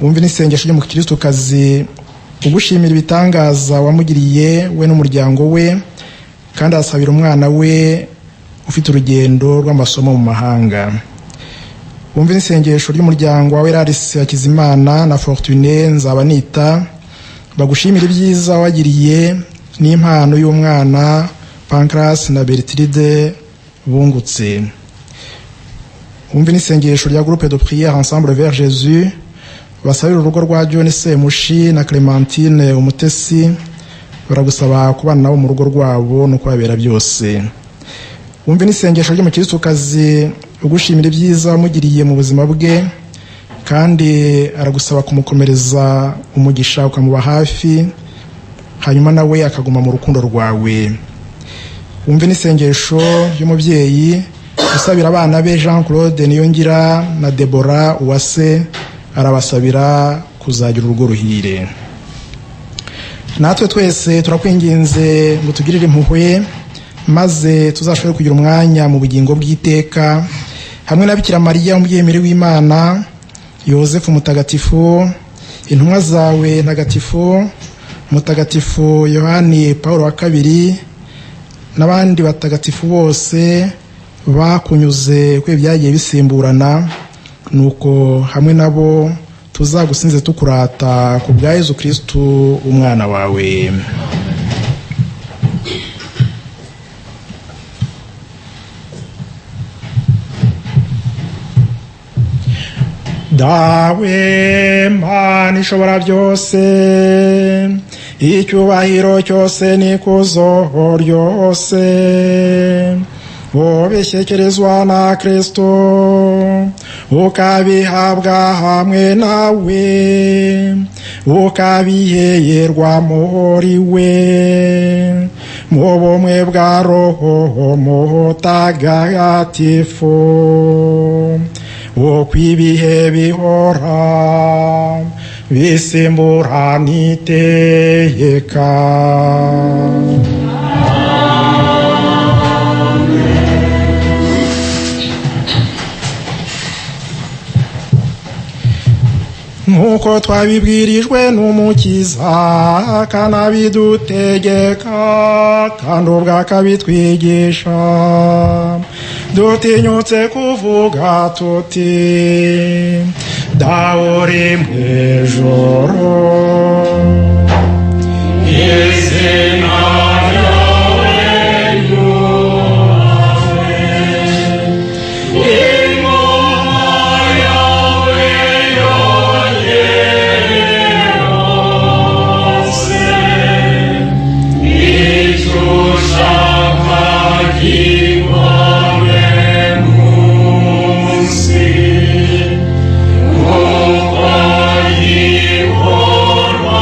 wumve n'isengesho ryo mu Kristokazi ugushimira ibitangaza wamugiriye we n'umuryango we kandi asabira umwana we ufite urugendo rw'amasomo mu mahanga wumve n'isengesho ry'umuryango wa Weraris Hakizimana na Fortune Nzabanita bagushimira ibyiza wagiriye n'impano y'umwana Pancras na Bertride bungutse wumve n'isengesho rya groupe de prière ensemble vers Jésus basabira urugo rwa John Semushi na Clementine Umutesi baragusaba kubana nabo mu rugo rwabo no kwabera byose wumve n'isengesho ryo mu Kristokazi ugushimira ibyiza wamugiriye mu buzima bwe kandi aragusaba kumukomereza umugisha ukamuba hafi hanyuma nawe akaguma mu rukundo rwawe wumve n'isengesho ry'umubyeyi usabira abana be Jean Claude Niyongira na Deborah Uwase arabasabira kuzagira urugo ruhire natwe twese turakwinginze ngo tugirire impuhwe maze tuzashobore kugira umwanya mu bugingo bw'iteka hamwe na Bikira Mariya umubyeyi w'Imana Yosefu mutagatifu intumwa zawe ntagatifu mutagatifu Yohani Paulo wa kabiri n'abandi batagatifu bose bakunyuze kwe byagiye bisimburana nuko hamwe nabo tuzagusinze tukurata ku bwa Yezu Kristo umwana wawe dawe Mana ishobora byose icyubahiro cyose n'ikuzo ryose ubishyikirizwa na Kristo ukabihabwa hamwe nawe ukabiheyerwa muri we mu bumwe bwa Roho Mutagatifu uko ibihe bihora bisimburana iteka. Nk'uko twabibwirijwe n'Umukiza akanabidutegeka kandi ubwo akabitwigisha, dutinyutse kuvuga tuti Dawe uri mw'ijuru, izina ryawe ryubahwe, ingoma yawe yogere hose, icyo ushaka gikorwe munsi nk'uko gikorwa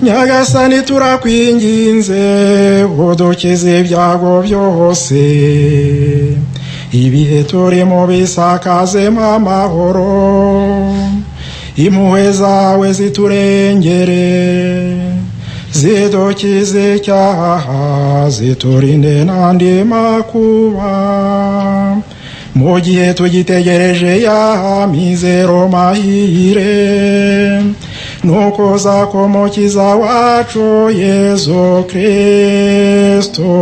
Nyagasani turakwinginze udukize ibyago byose, ibihe turimo bisakazemo amahoro, impuhwe zawe ziturengere, zidukize icyaha, ziturinde n'andi makuba, mu gihe tugitegereje ya mizero mahire nukuza k'Umukiza wacu Yezu Kristo.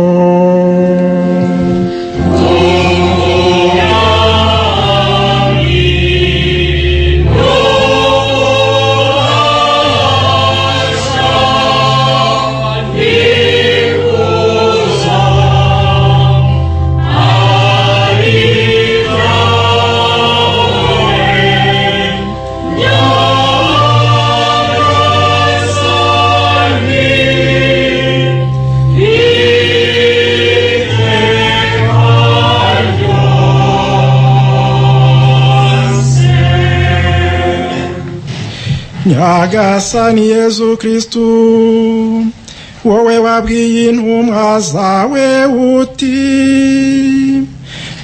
Nyagasani Yezu Kristu, wowe wabwiye intumwa zawe uti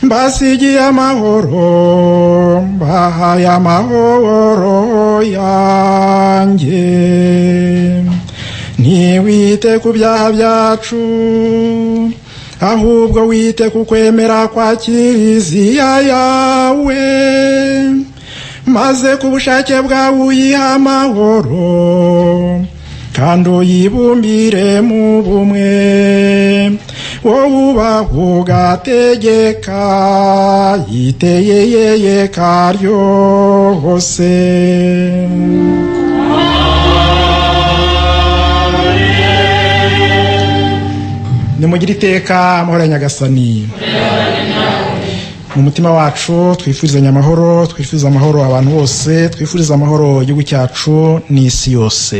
mbasigiye amahoro, mbahaye amahoro yanjye, ntiwite ku byaha byacu, ahubwo wite ku kwemera kwa Kiliziya yawe, maze ku bushake bwawe uyiha amahoro kandi uyibumbire mu bumwe, wowe ubaha ugategeka iteye karyose. Nimugire iteka amahoro ya Nyagasani. Mu mutima wacu twifuzanya amahoro, twifuza amahoro abantu bose, twifuriza amahoro igihugu cyacu n'isi yose.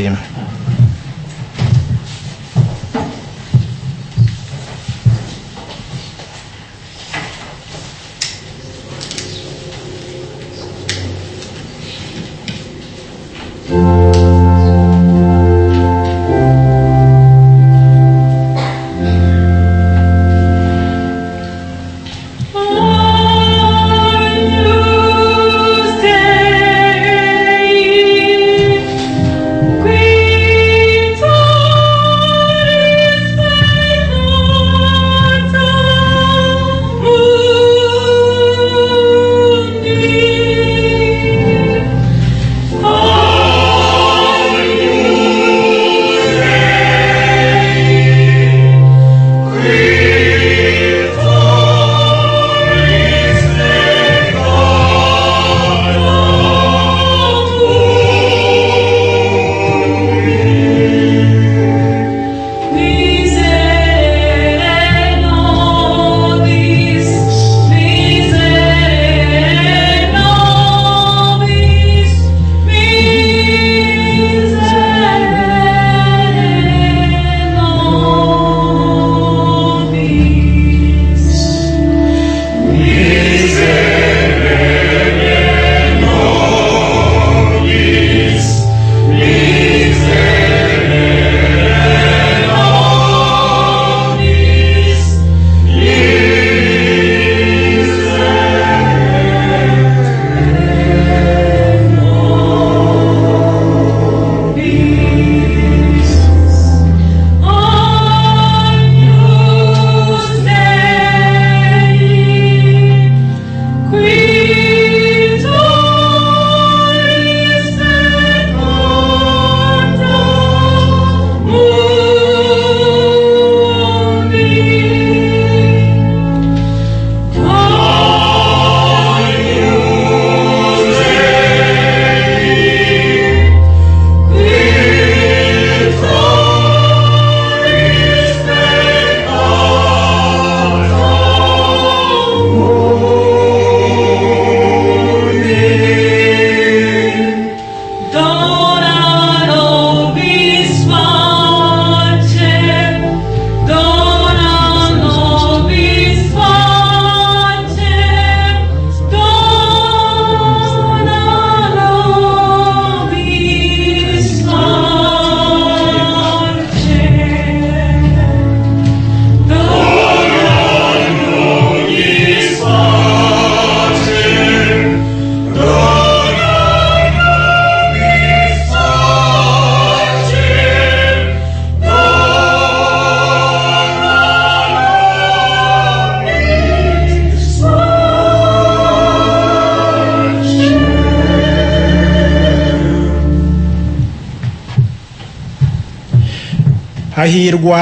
hahirwa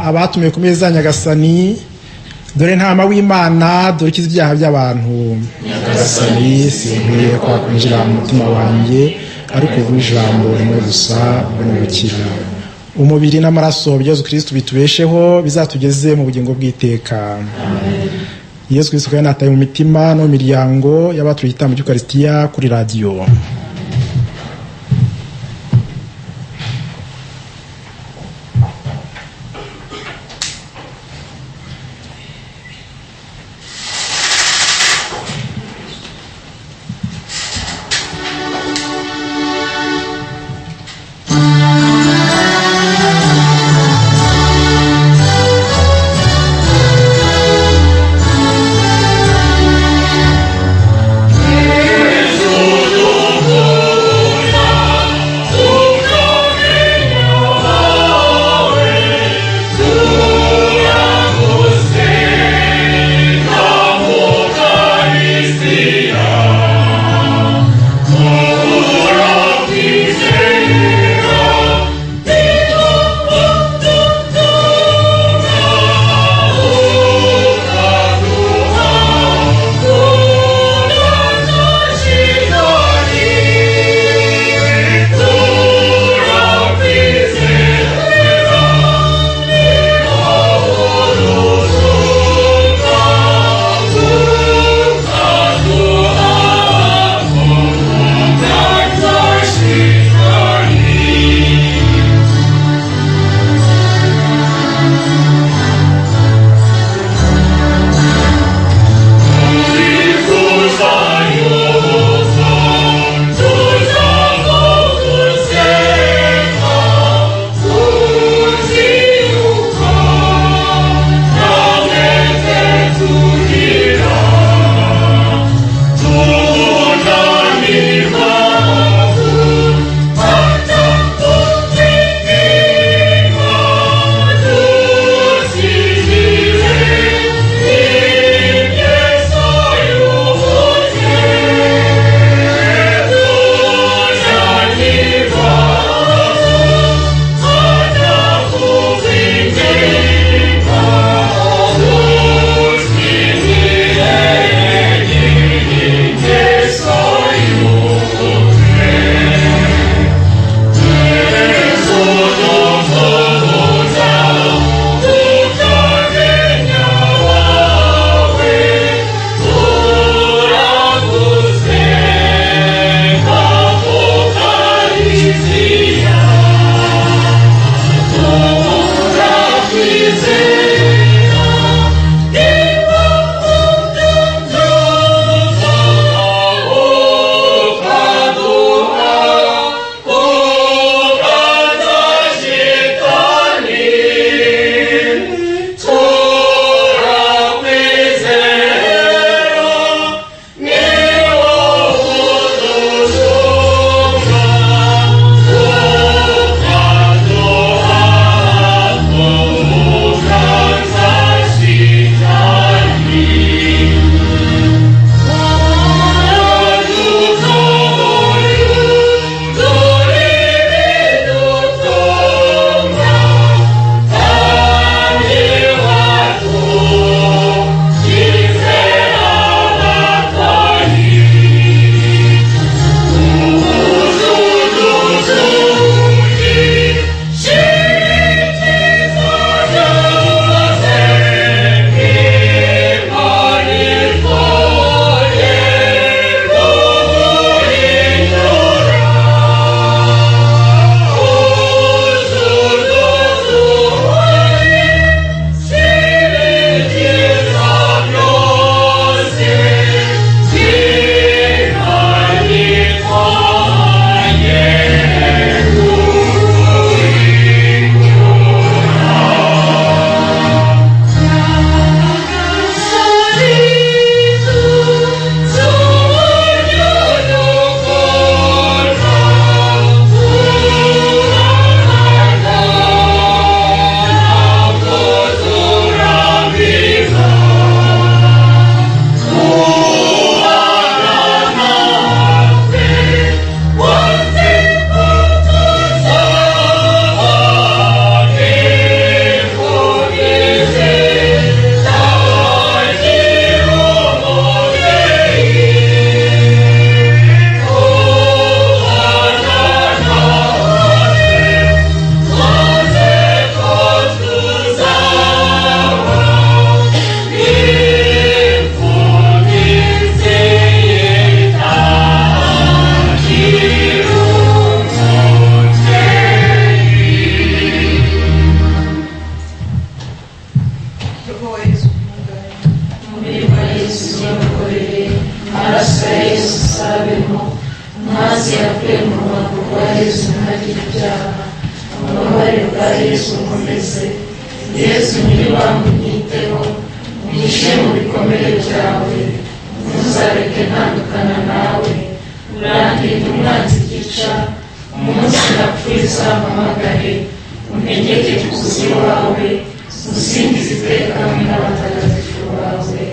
abatumiwe ku meza ya Nyagasani. Dore ntama w'Imana, dore ukiza ibyaha by'abantu. Nyagasani, sinkwiye kwakwinjira mu mutima wanjye, ariko uvuga ijambo rimwe gusa unubukira. Umubiri n'amaraso bya Yesu Kristo bitubesheho, bizatugeze mu bugingo bw'iteka. Yesu Kristo kandi nataye mu mitima no mu miryango y'abatuye igitambo cy'Ukaristiya kuri radiyo. Yesu amazi yavuye mu rubavu rwa Yesu ntagira ibyaha, ububabare bwa Yesu nkomeze. Yesu nyiribanga unyiteho, unyishe mu bikomere byawe, ntuzareke ntandukana nawe. Urandinda umwanzi igica, umunsi napfuye uzampamagare, untegeke kuza iwawe, usingize iteka hamwe n'abatagatifu bawe.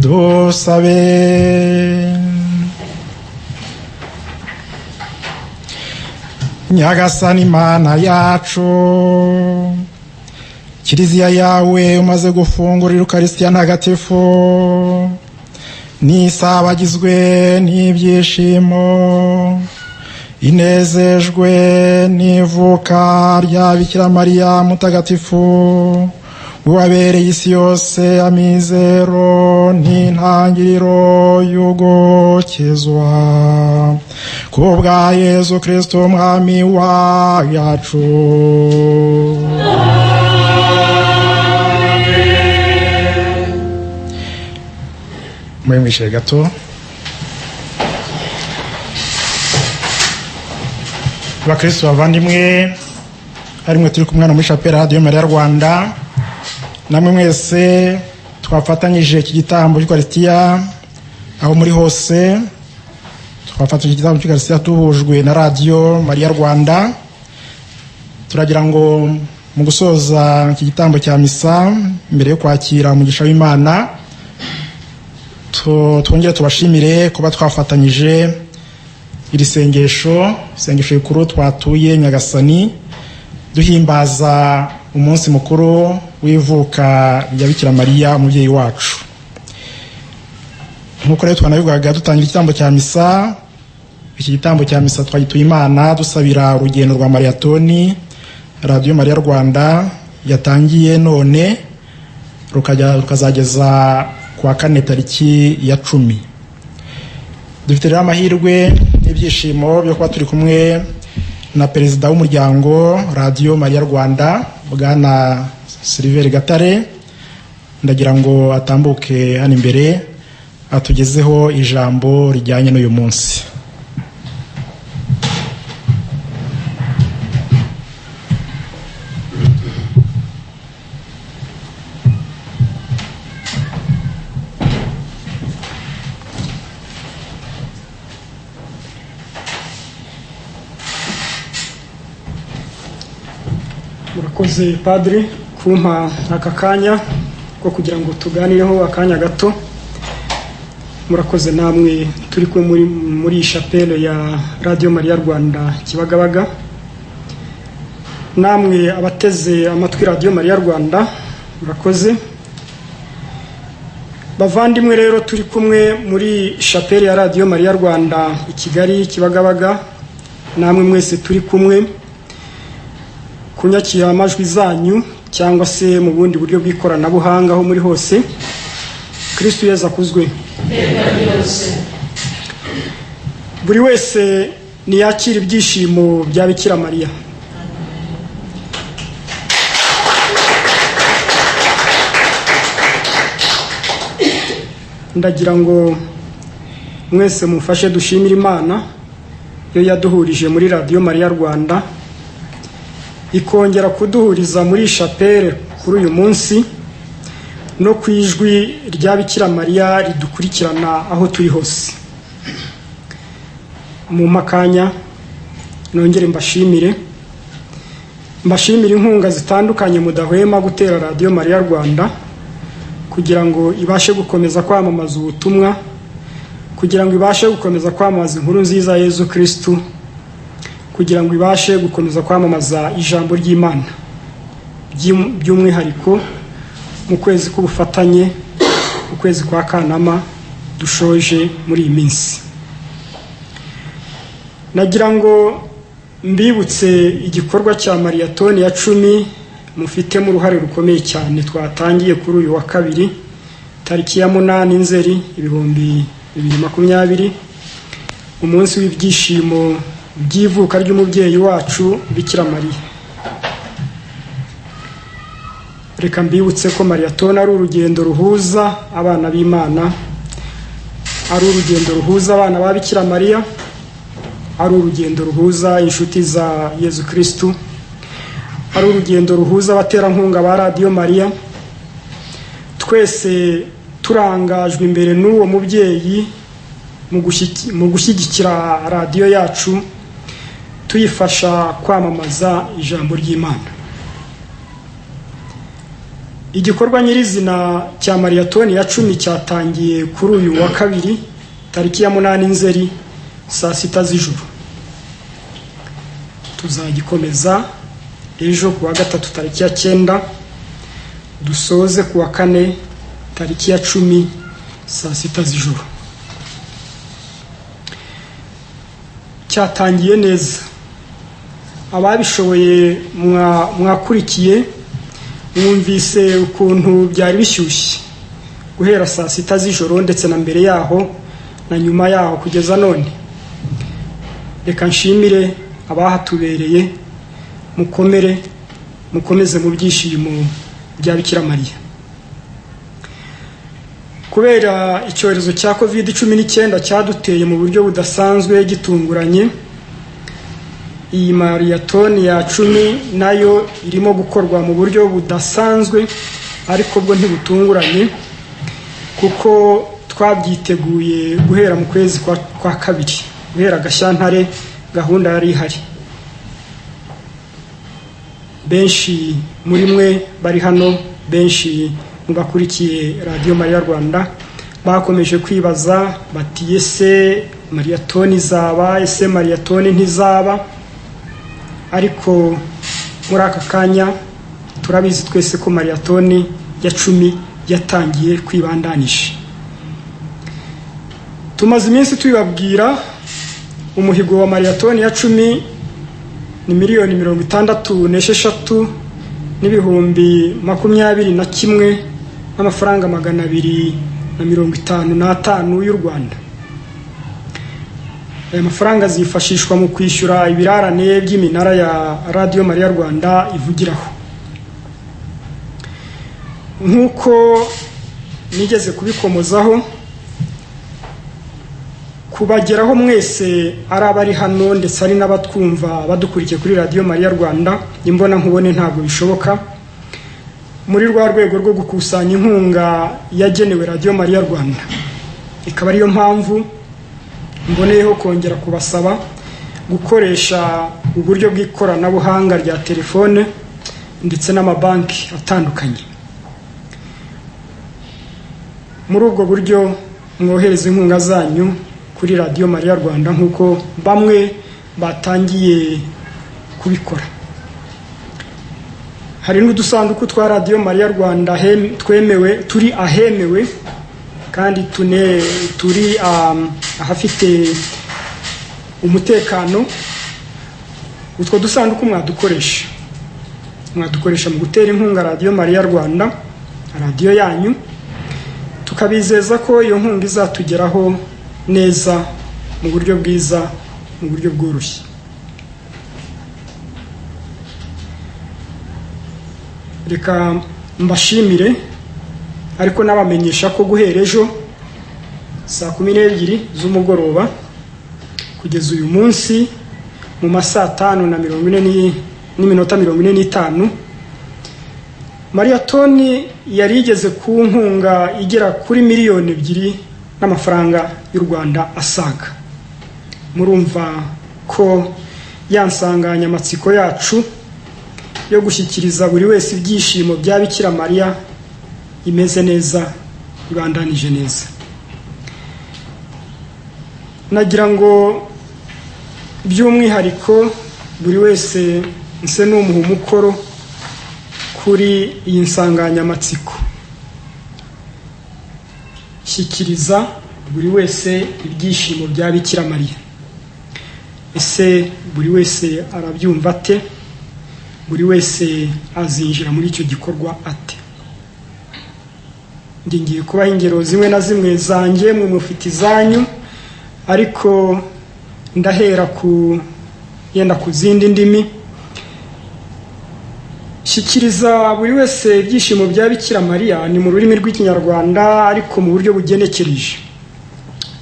dusabe. Nyagasani Imana yacu, Kiliziya yawe umaze gufungurira Ukaristiya ntagatifu n'isabagizwe n'ibyishimo, inezejwe n'ivuka rya Bikira Mariya mutagatifu wabereye isi yose amizero n'intangiriro y'ugukizwa kubwa Yesu Kristo umwami wacu. Mwishe gato. Bakristo bavandimwe, harimwe turi kumwe na muri chapelle Radiyo Mariya Rwanda, namwe mwese twafatanyije iki gitambo cy'Ukaristiya aho muri hose, twafatanyije igitambo cy'Ukaristiya tuhujwe na Radiyo Mariya Rwanda. Turagira ngo mu gusoza iki gitambo cya misa, mbere yo kwakira umugisha w'Imana, twongere tubashimire kuba twafatanyije iri sengesho rikuru twatuye Nyagasani, duhimbaza umunsi mukuru w'ivuka rya Bikira Mariya umubyeyi wacu. Nkuko rero twanabivugaga dutangira igitambo cya misa, iki gitambo cya misa twagituye Imana dusabira urugendo rwa mariyatoni Radiyo Mariya Rwanda yatangiye none rukazageza kuwa 4 tariki ya 10. Dufite rero amahirwe n'ibyishimo byo kuba turi kumwe na perezida w'umuryango Radiyo Mariya Rwanda, Bwana Silver Gatare. Ndagira ngo atambuke hano imbere atugezeho ijambo rijyanye n'uyu munsi. Murakoze Padre kumpa aka kanya ko kugira ngo tuganireho akanya gato. Murakoze namwe turi ko muri chapelle ya Radiyo Mariya Rwanda Kibagabaga, namwe abateze amatwi Radiyo Mariya Rwanda murakoze. Bavandimwe rero turi kumwe muri chapelle ya Radiyo Mariya Rwanda i Kigali Kibagabaga, namwe mwese turi kumwe kunyakira amajwi zanyu cyangwa se mu bundi buryo bw'ikoranabuhanga aho muri hose. Kristo Yesu akuzwe. Buri wese niyakira ibyishimo bya Bikira Mariya. Ndagira ngo mwese mufashe dushimire Imana yo yaduhurije muri Radiyo Mariya Rwanda, ikongera kuduhuriza muri chapelle kuri uyu munsi no kwijwi rya Bikira Mariya ridukurikirana aho turi hose. Mu makanya nongere mbashimire inkunga zitandukanye mudahwema gutera Radiyo Mariya Rwanda kugira ngo ibashe gukomeza kwamamaza ubutumwa, kugira ngo ibashe gukomeza kwamamaza inkuru nziza ya Yesu Kristo, kugira ngo ibashe gukomeza kwamamaza ijambo ry'Imana by'umwihariko mu kwezi k'ubufatanye, mu kwezi kwa Kanama dushoje muri iyi minsi. Nagira ngo mbibutse igikorwa cya mariyatoni ya 10 mufitemo uruhare rukomeye cyane twatangiye kuri uyu wa 2 tariki ya 8 Nzeri 2020, umunsi w'ibyishimo by'ivuka ry'umubyeyi wacu Bikira Mariya. Reka mbibutse ko mariyatoni ari urugendo ruhuza abana b'Imana, ari urugendo ruhuza abana ba Bikira Mariya, ari urugendo ruhuza inshuti za Yesu Kristo, ari urugendo ruhuza abaterankunga ba Radiyo Mariya. Twese turangajwe imbere n'uwo mubyeyi mu gushyigikira radiyo yacu, tuyifasha kwamamaza ijambo ry'Imana. Igikorwa nyirizina cya mariyatoni ya 10 cyatangiye kuri uyu wa 2 tariki ya 8 Nzeri saa 6 z'ijoro. Tuzagikomeza ejo kuwa 3 tariki ya 9, dusoze kuwa 4 tariki ya 10 saa 6 z'ijoro. Cyatangiye neza. Ababishoboye mwakurikiye mwumvise ukuntu byari bishyushye guhera saa sita z'ijoro ndetse na mbere yaho na nyuma yaho kugeza none. Reka nshimire abahatubereye, mukomeze mu byishimo bya Bikira Mariya. Kubera icyorezo cya COVID-19 cyaduteye mu buryo budasanzwe gitunguranye, iyi mariyatoni ya 10 nayo irimo gukorwa mu buryo budasanzwe ariko bwo ntibutunguranye, kuko twabyiteguye guhera mu kwezi kwa kabiri, guhera Gashyantare gahunda yari ihari. Benshi muri mwe bari hano, benshi mu bakurikiye Radiyo Mariya Rwanda bakomeje kwibaza bati ese mariyatoni izaba, ese mariyatoni ntizaba. Ariko muri aka kanya turabizi twese ko mariyatoni ya 10 yatangiye kwibandanisha. Tumaze iminsi tubibabwira, umuhigo wa mariyatoni ya 10 ni 1,66 n'ibihumbi 21 n'amafaranga 255 y'u Rwanda. Aya mafaranga zifashishwa mu kwishyura ibirarane by'iminara ya Radiyo Mariya Rwanda ivugiraho. Nk'uko nigeze kubikomozaho, kubageraho mwese ari abari hano ndetse ari n'abatwumva badukurikiye kuri Radiyo Mariya Rwanda imbona nkubone ntabwo bishoboka. Muri rwa rwego rwo gukusanya inkunga yagenewe Radiyo Mariya Rwanda, ikaba ariyo mpamvu mboneyeho kongera kubasaba gukoresha uburyo bw'ikoranabuhanga rya telefone ndetse n'amabanki atandukanye. Muri ubwo buryo mwohereza inkunga zanyu kuri Radiyo Mariya Rwanda nk'uko bamwe batangiye kubikora. Hari n'udusanduku twa Radiyo Mariya Rwanda turi ahemewe kandi turi ahafite umutekano. Utwo dusanduku mwadukoresha mu gutera inkunga Radiyo Mariya Rwanda, radiyo yanyu, tukabizeza ko iyo nkunga izatugeraho neza mu buryo bwiza, mu buryo bworoshye. Reka mbashimire ariko nabamenyesha ko guhera ejo saa 12 z'umugoroba kugeza uyu munsi mu masaa 5:45 mariyatoni yari igeze ku nkunga igera kuri 2 miliyoni n'amafaranga y'u Rwanda asaga. Murumva ko yansanganya amatsiko yacu yo gushyikiriza buri wese ibyishimo bya Bikira Mariya imeze neza, ibandanije neza. Nagira ngo by'umwihariko buri wese nse n'umuha umukoro kuri iyi nsanganyamatsiko. Shyikiriza buri wese ibyishimo bya Bikira Mariya. Ese buri wese arabyumva ate? Buri wese azinjira muri icyo gikorwa ate? Ngiye kubaha ingero zimwe na zimwe zanjye, mu mufiti zanyu, ariko ndahera yenda ku zindi ndimi. Shyikiriza buri wese ibyishimo bya Bikira Mariya ni mu rurimi rw'Ikinyarwanda ariko mu buryo bugenekereje,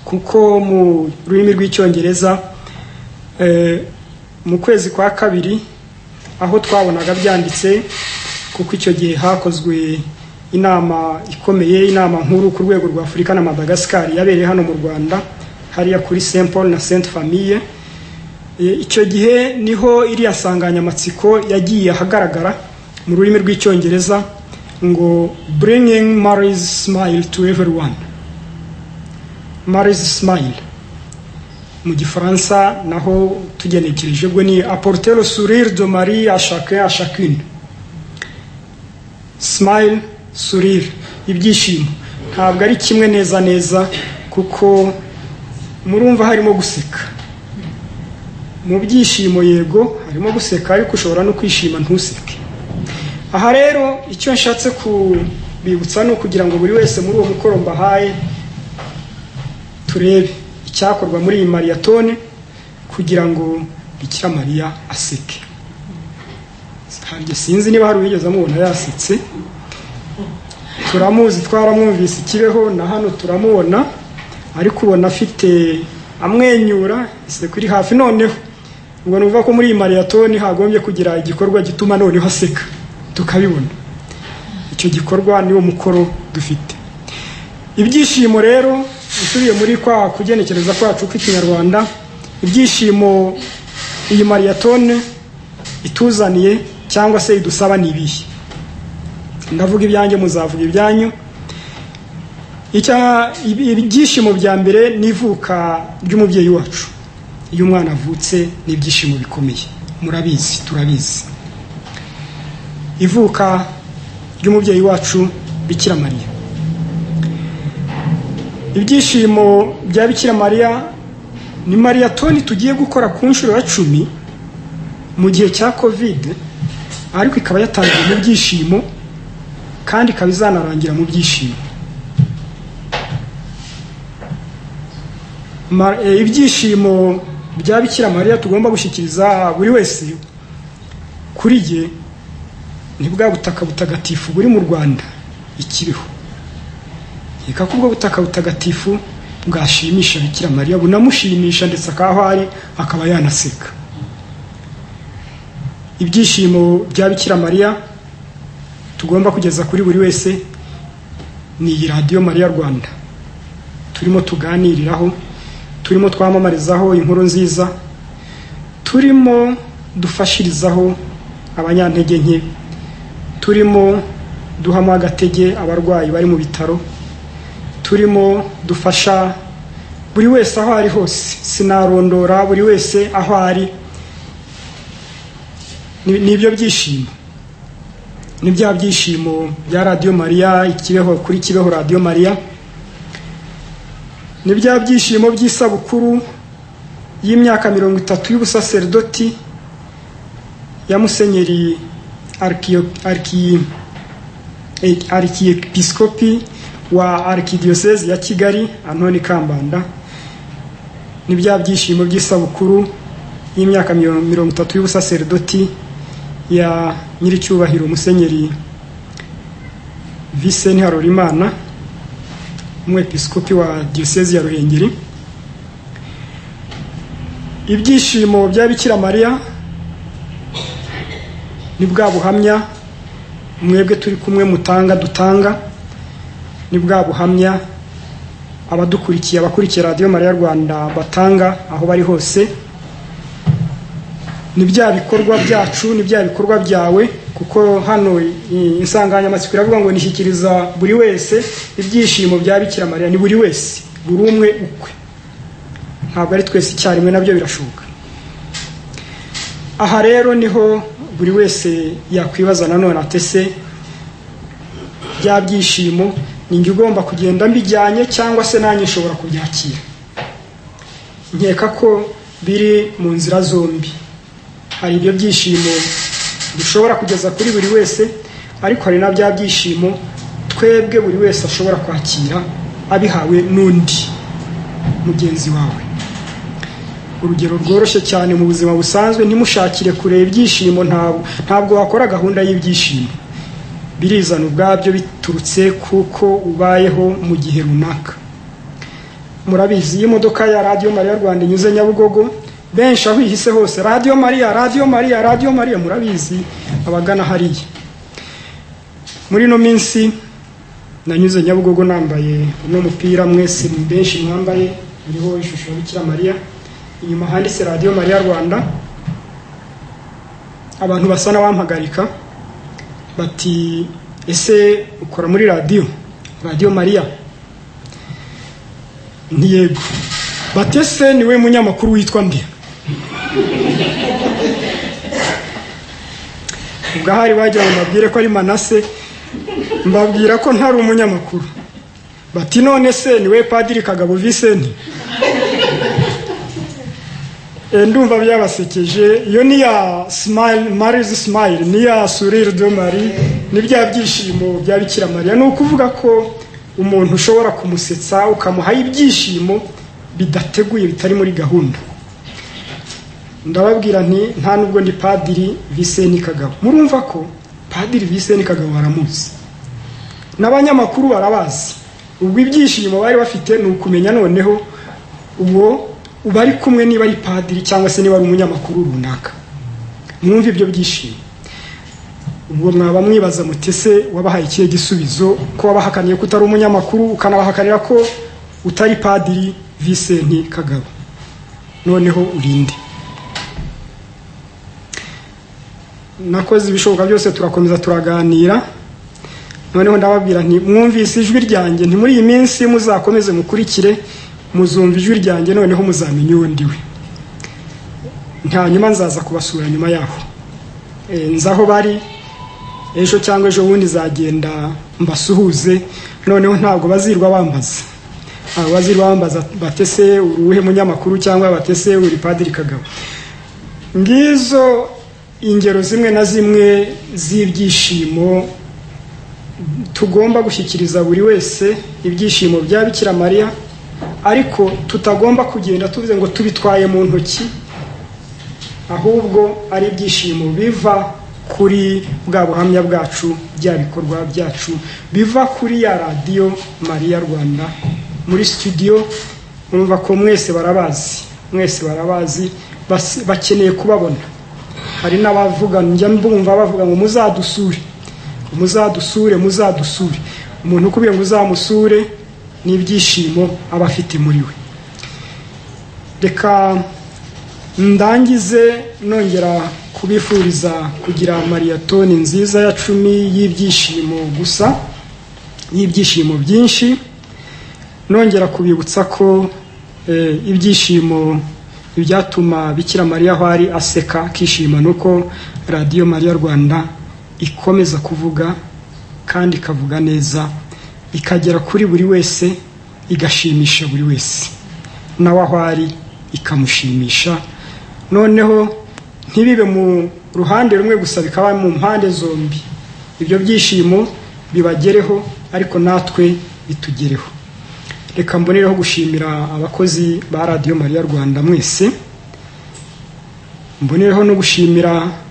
kuko mu rurimi rw'Icyongereza mu kwezi kwa kabiri aho twabonaga byanditse, kuko icyo gihe hakozwe inama ikomeye, inama nkuru ku rwego rwa Afurika na Madagascar yabereye hano mu Rwanda hariya kuri Saint Paul na Sainte Famille. Icyo gihe niho iriya nsanganyamatsiko yagiye ahagaragara mu rurimi rw'Icyongereza ngo bringing Mary's smile to everyone. Mary's smile mu Gifaransa naho tugenekereje bwo ni apporter le sourire de Marie à chacun à chacune. Smile, sourire, ibyishimo ntabwo ari kimwe neza kuko murumva harimo guseka. Mu byishimo yego harimo guseka, ariko ushobora no kwishima ntuseke. aha rero icyo nshatse kubibutsa ni ukugira ngo buri wese muri uwo mukoro mbahaye turebe icyakorwa muri iyi mariyatone kugira ngo Bikira Mariya aseke. Sinzi niba hari uwigeze amubona yasetse. Turamuzi, twaramwumvise Kibeho na hano turamubona, ariko ubona afite amwenyura, iseko iri hafi. Noneho ubwo nuvuga ko muri iyi mariyatone hagombye kugira igikorwa gituma noneho aseka, tukabibona. Icyo gikorwa niwo mukoro dufite. Ibyishimo rero usubiye muri kwa kugenekereza kwacu kw'Ikinyarwanda, ibyishimo iyi mariyatone ituzaniye cyangwa se idusaba ni ibihe. Ndavuga ibyanjye, muzavuga ibyanyu. Ibyishimo bya mbere n'ivuka ry'umubyeyi wacu. Iyo umwana avutse ni ibyishimo bikomeye, murabizi, turabizi. Ivuka ry'umubyeyi wacu Bikira Mariya. Ibyishimo bya Bikira Mariya ni mariyatoni tugiye gukora ku nshuro ya 10 mu gihe cya Covid, ariko ikaba yatangiye mu byishimo kandi ikaba izanarangira mu byishimo. Ibyishimo bya Bikira Mariya tugomba gushyikiriza buri wese kuri jye ni bwa butaka butagatifu buri mu Rwanda ikiriho. Reka kubwo butaka butagatifu bwashimisha Bikira Mariya, bunamushimisha ndetse akaho ari akaba yanaseka. Ibyishimo bya Bikira Mariya tugomba kugeza kuri buri wese ni iyi Radiyo Mariya Rwanda turimo tuganiriraho, turimo twamamarizaho inkuru nziza, turimo dufashirizaho abanyantege nke, turimo duhamo agatege abarwayi bari mu bitaro, turimo dufasha buri wese aho ari hose. Sinarondora buri wese aho ari. Nibyo byishimo, ni bya byishimo bya Radiyo Mariya ikibeho, kuri Kibeho Radiyo Mariya. Ni bya byishimo by'isabukuru y'imyaka 30 y'ubusaserdoti ya Musenyeri Arkiyepiskopi wa Arkidiocese ya Kigali Antoni Kambanda. Ni bya byishimo by'isabukuru y'imyaka 30 y'ubusaserdoti ya Nyiricyubahiro Musenyeri Vincent Harorimana, umwepiskopi wa Diocese ya Ruhengeri. Ibyishimo bya Bikira Mariya ni bwa buhamya mwebwe turi kumwe dutanga, ni bwa buhamya abadukurikiye, abakurikiye Radiyo Mariya Rwanda batanga aho bari hose. Ni bya bikorwa byacu, ni bya bikorwa byawe, kuko hano insanganyamatsiko iravuga ngo nishyikiriza buri wese ibyishimo bya Bikira Mariya. Ni buri wese, buri umwe ukwe, ntabwo ari twese icyarimwe, nabyo birashoboka. Aha rero niho buri wese yakwibaza nanone atese bya byishimo ninjye ugomba kugenda mbijyanye cyangwa se nanjye nshobora kubyakira. Nkeka ko biri mu nzira zombi. Hari ibyo byishimo dushobora kugeza kuri buri wese, ariko hari na bya byishimo twebwe buri wese ashobora kwakira abihawe n'undi mugenzi wawe. Urugero rworoshye cyane mu buzima busanzwe, ntimushakire kureba ibyishimo, ntabwo wakora gahunda y'ibyishimo. Birizana ubwabyo biturutse kuko ubayeho mu gihe runaka. Murabizi iyi modoka ya Radiyo Mariya Rwanda inyuze Nyabugogo, benshi aho ihise hose Radiyo Mariya, Radiyo Mariya, Radiyo Mariya. Murabizi abagana hariya. Muri no minsi nanyuze Nyabugogo nambaye uno mupira mwese benshi mwambaye, uriho ishusho ya Bikira Mariya, inyuma handitse Radiyo Mariya Rwanda. Abantu basa n'abampagarika bati ese ukora muri Radiyo Mariya? Ntiyego. Batese niwe munyamakuru witwa nde? Ubwahari bagira ngo mbabwire ko ari Manase, mbabwira ko ntari umunyamakuru. Bati none se niwe Padiri Kagabo Vincent? ndumva byabasekeje. Iyo ni ya smile, Marie's smile, ni ya sourire de Marie, ni bya byishimo bya Bikira Mariya. Ni ukuvuga ko umuntu ushobora kumusetsa ukamuha ibyishimo bidateguye, bitari muri gahunda. Ndababwira nti nta nubwo ndi Padiri Viseni Kagabo. Murumva ko Padiri Viseni Kagabo baramuzi, n'abanyamakuru barabazi. Ubwo ibyishimo bari bafite ni ukumenya noneho uwo ubari kumwe niba ari padiri cyangwa se niba ari umunyamakuru runaka. Mwumva ibyo byishimo. Ubwo mwaba mwibaza mutese wabahaye ikihe gisubizo ko wabahakaniye ko utari umunyamakuru ukanabahakanira ko utari Padiri Viseni Kagabo? Noneho urinde. Nakoze ibishoboka byose, turakomeza turaganira. Noneho ndababwira nti mwumvise ijwi ryanjye, nti muri iyi minsi muzakomeze mukurikire, muzumva ijwi ryanjye, noneho muzamenya uwo ndiwe. Hanyuma nzaza kubasura nyuma yaho. Nzaho bari ejo cyangwa ejo bundi zagenda mbasuhuze. Noneho ntabwo bazirwa bambaza. Bazirwa bambaza batese uruhe munyamakuru cyangwa batese uri Padiri Kagabo. Ngizo ingero zimwe na zimwe z'ibyishimo tugomba gushyikiriza buri wese, ibyishimo bya Bikira Mariya, ariko tutagomba kugenda tuvuze ngo tubitwaye mu ntoki, ahubwo ari ibyishimo biva kuri bwa buhamya bwacu, bya bikorwa byacu, biva kuri ya Radiyo Mariya Rwanda muri studio. Urumva ko mwese barabazi, bakeneye kubabona. Hari n'abavuga, njya mbumva bavuga ngo muzadusure. Umuntu ukubiye ngo uzamusure n'ibyishimo aba afite muri we. Reka ndangize nongera kubifuriza kugira mariyatoni nziza ya 10 y'ibyishimo gusa, y'ibyishimo byinshi. Nongera kubibutsa ko ibyishimo ibyatuma Bikira Mariya aho ari aseka akishima nuko Radiyo Mariya Rwanda ikomeza kuvuga kandi ikavuga neza, ikagera kuri buri wese, igashimisha buri wese, nawe aho ari ikamushimisha. Noneho ntibibe mu ruhande rumwe gusa, bikaba mu mpande zombi. Ibyo byishimo bibagereho ariko natwe bitugereho. Reka mbonereho gushimira abakozi ba Radiyo Mariya Rwanda mwese. Mbonereho no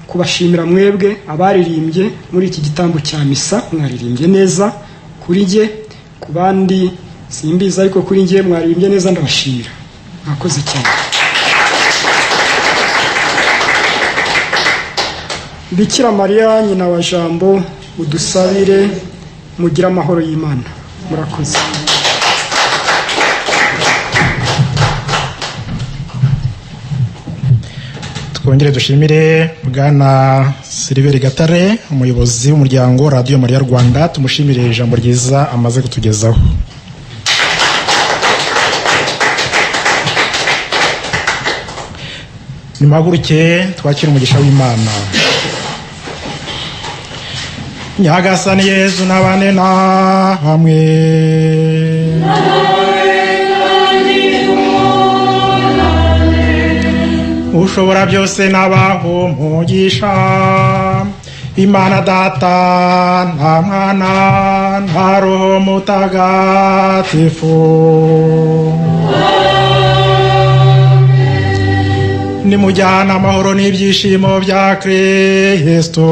kubashimira mwebwe abaririmbye muri iki gitambo cya misa. Mwaririmbye neza kuri nge, ku bandi simbiza, ariko kuri nge mwaririmbye neza, ndabashimira. Mwakoze cyane. Bikira Mariya nyina wa Jambo, udusabire, mugira amahoro y'Imana. Murakoze. Twongere dushimire Bwana Siliveri Gatare, umuyobozi w'umuryango Radiyo Mariya Rwanda. Tumushimire ijambo ryiza amaze kutugezaho. Nimuhaguruke twakire umugisha w'Imana. Nyagasani Yezu nabane na hamwe. Ushobora byose nabaho umugisha, Imana Data nta Mwana nta Roho Mutagatifu. Nimujyana amahoro n'ibyishimo bya Kristo.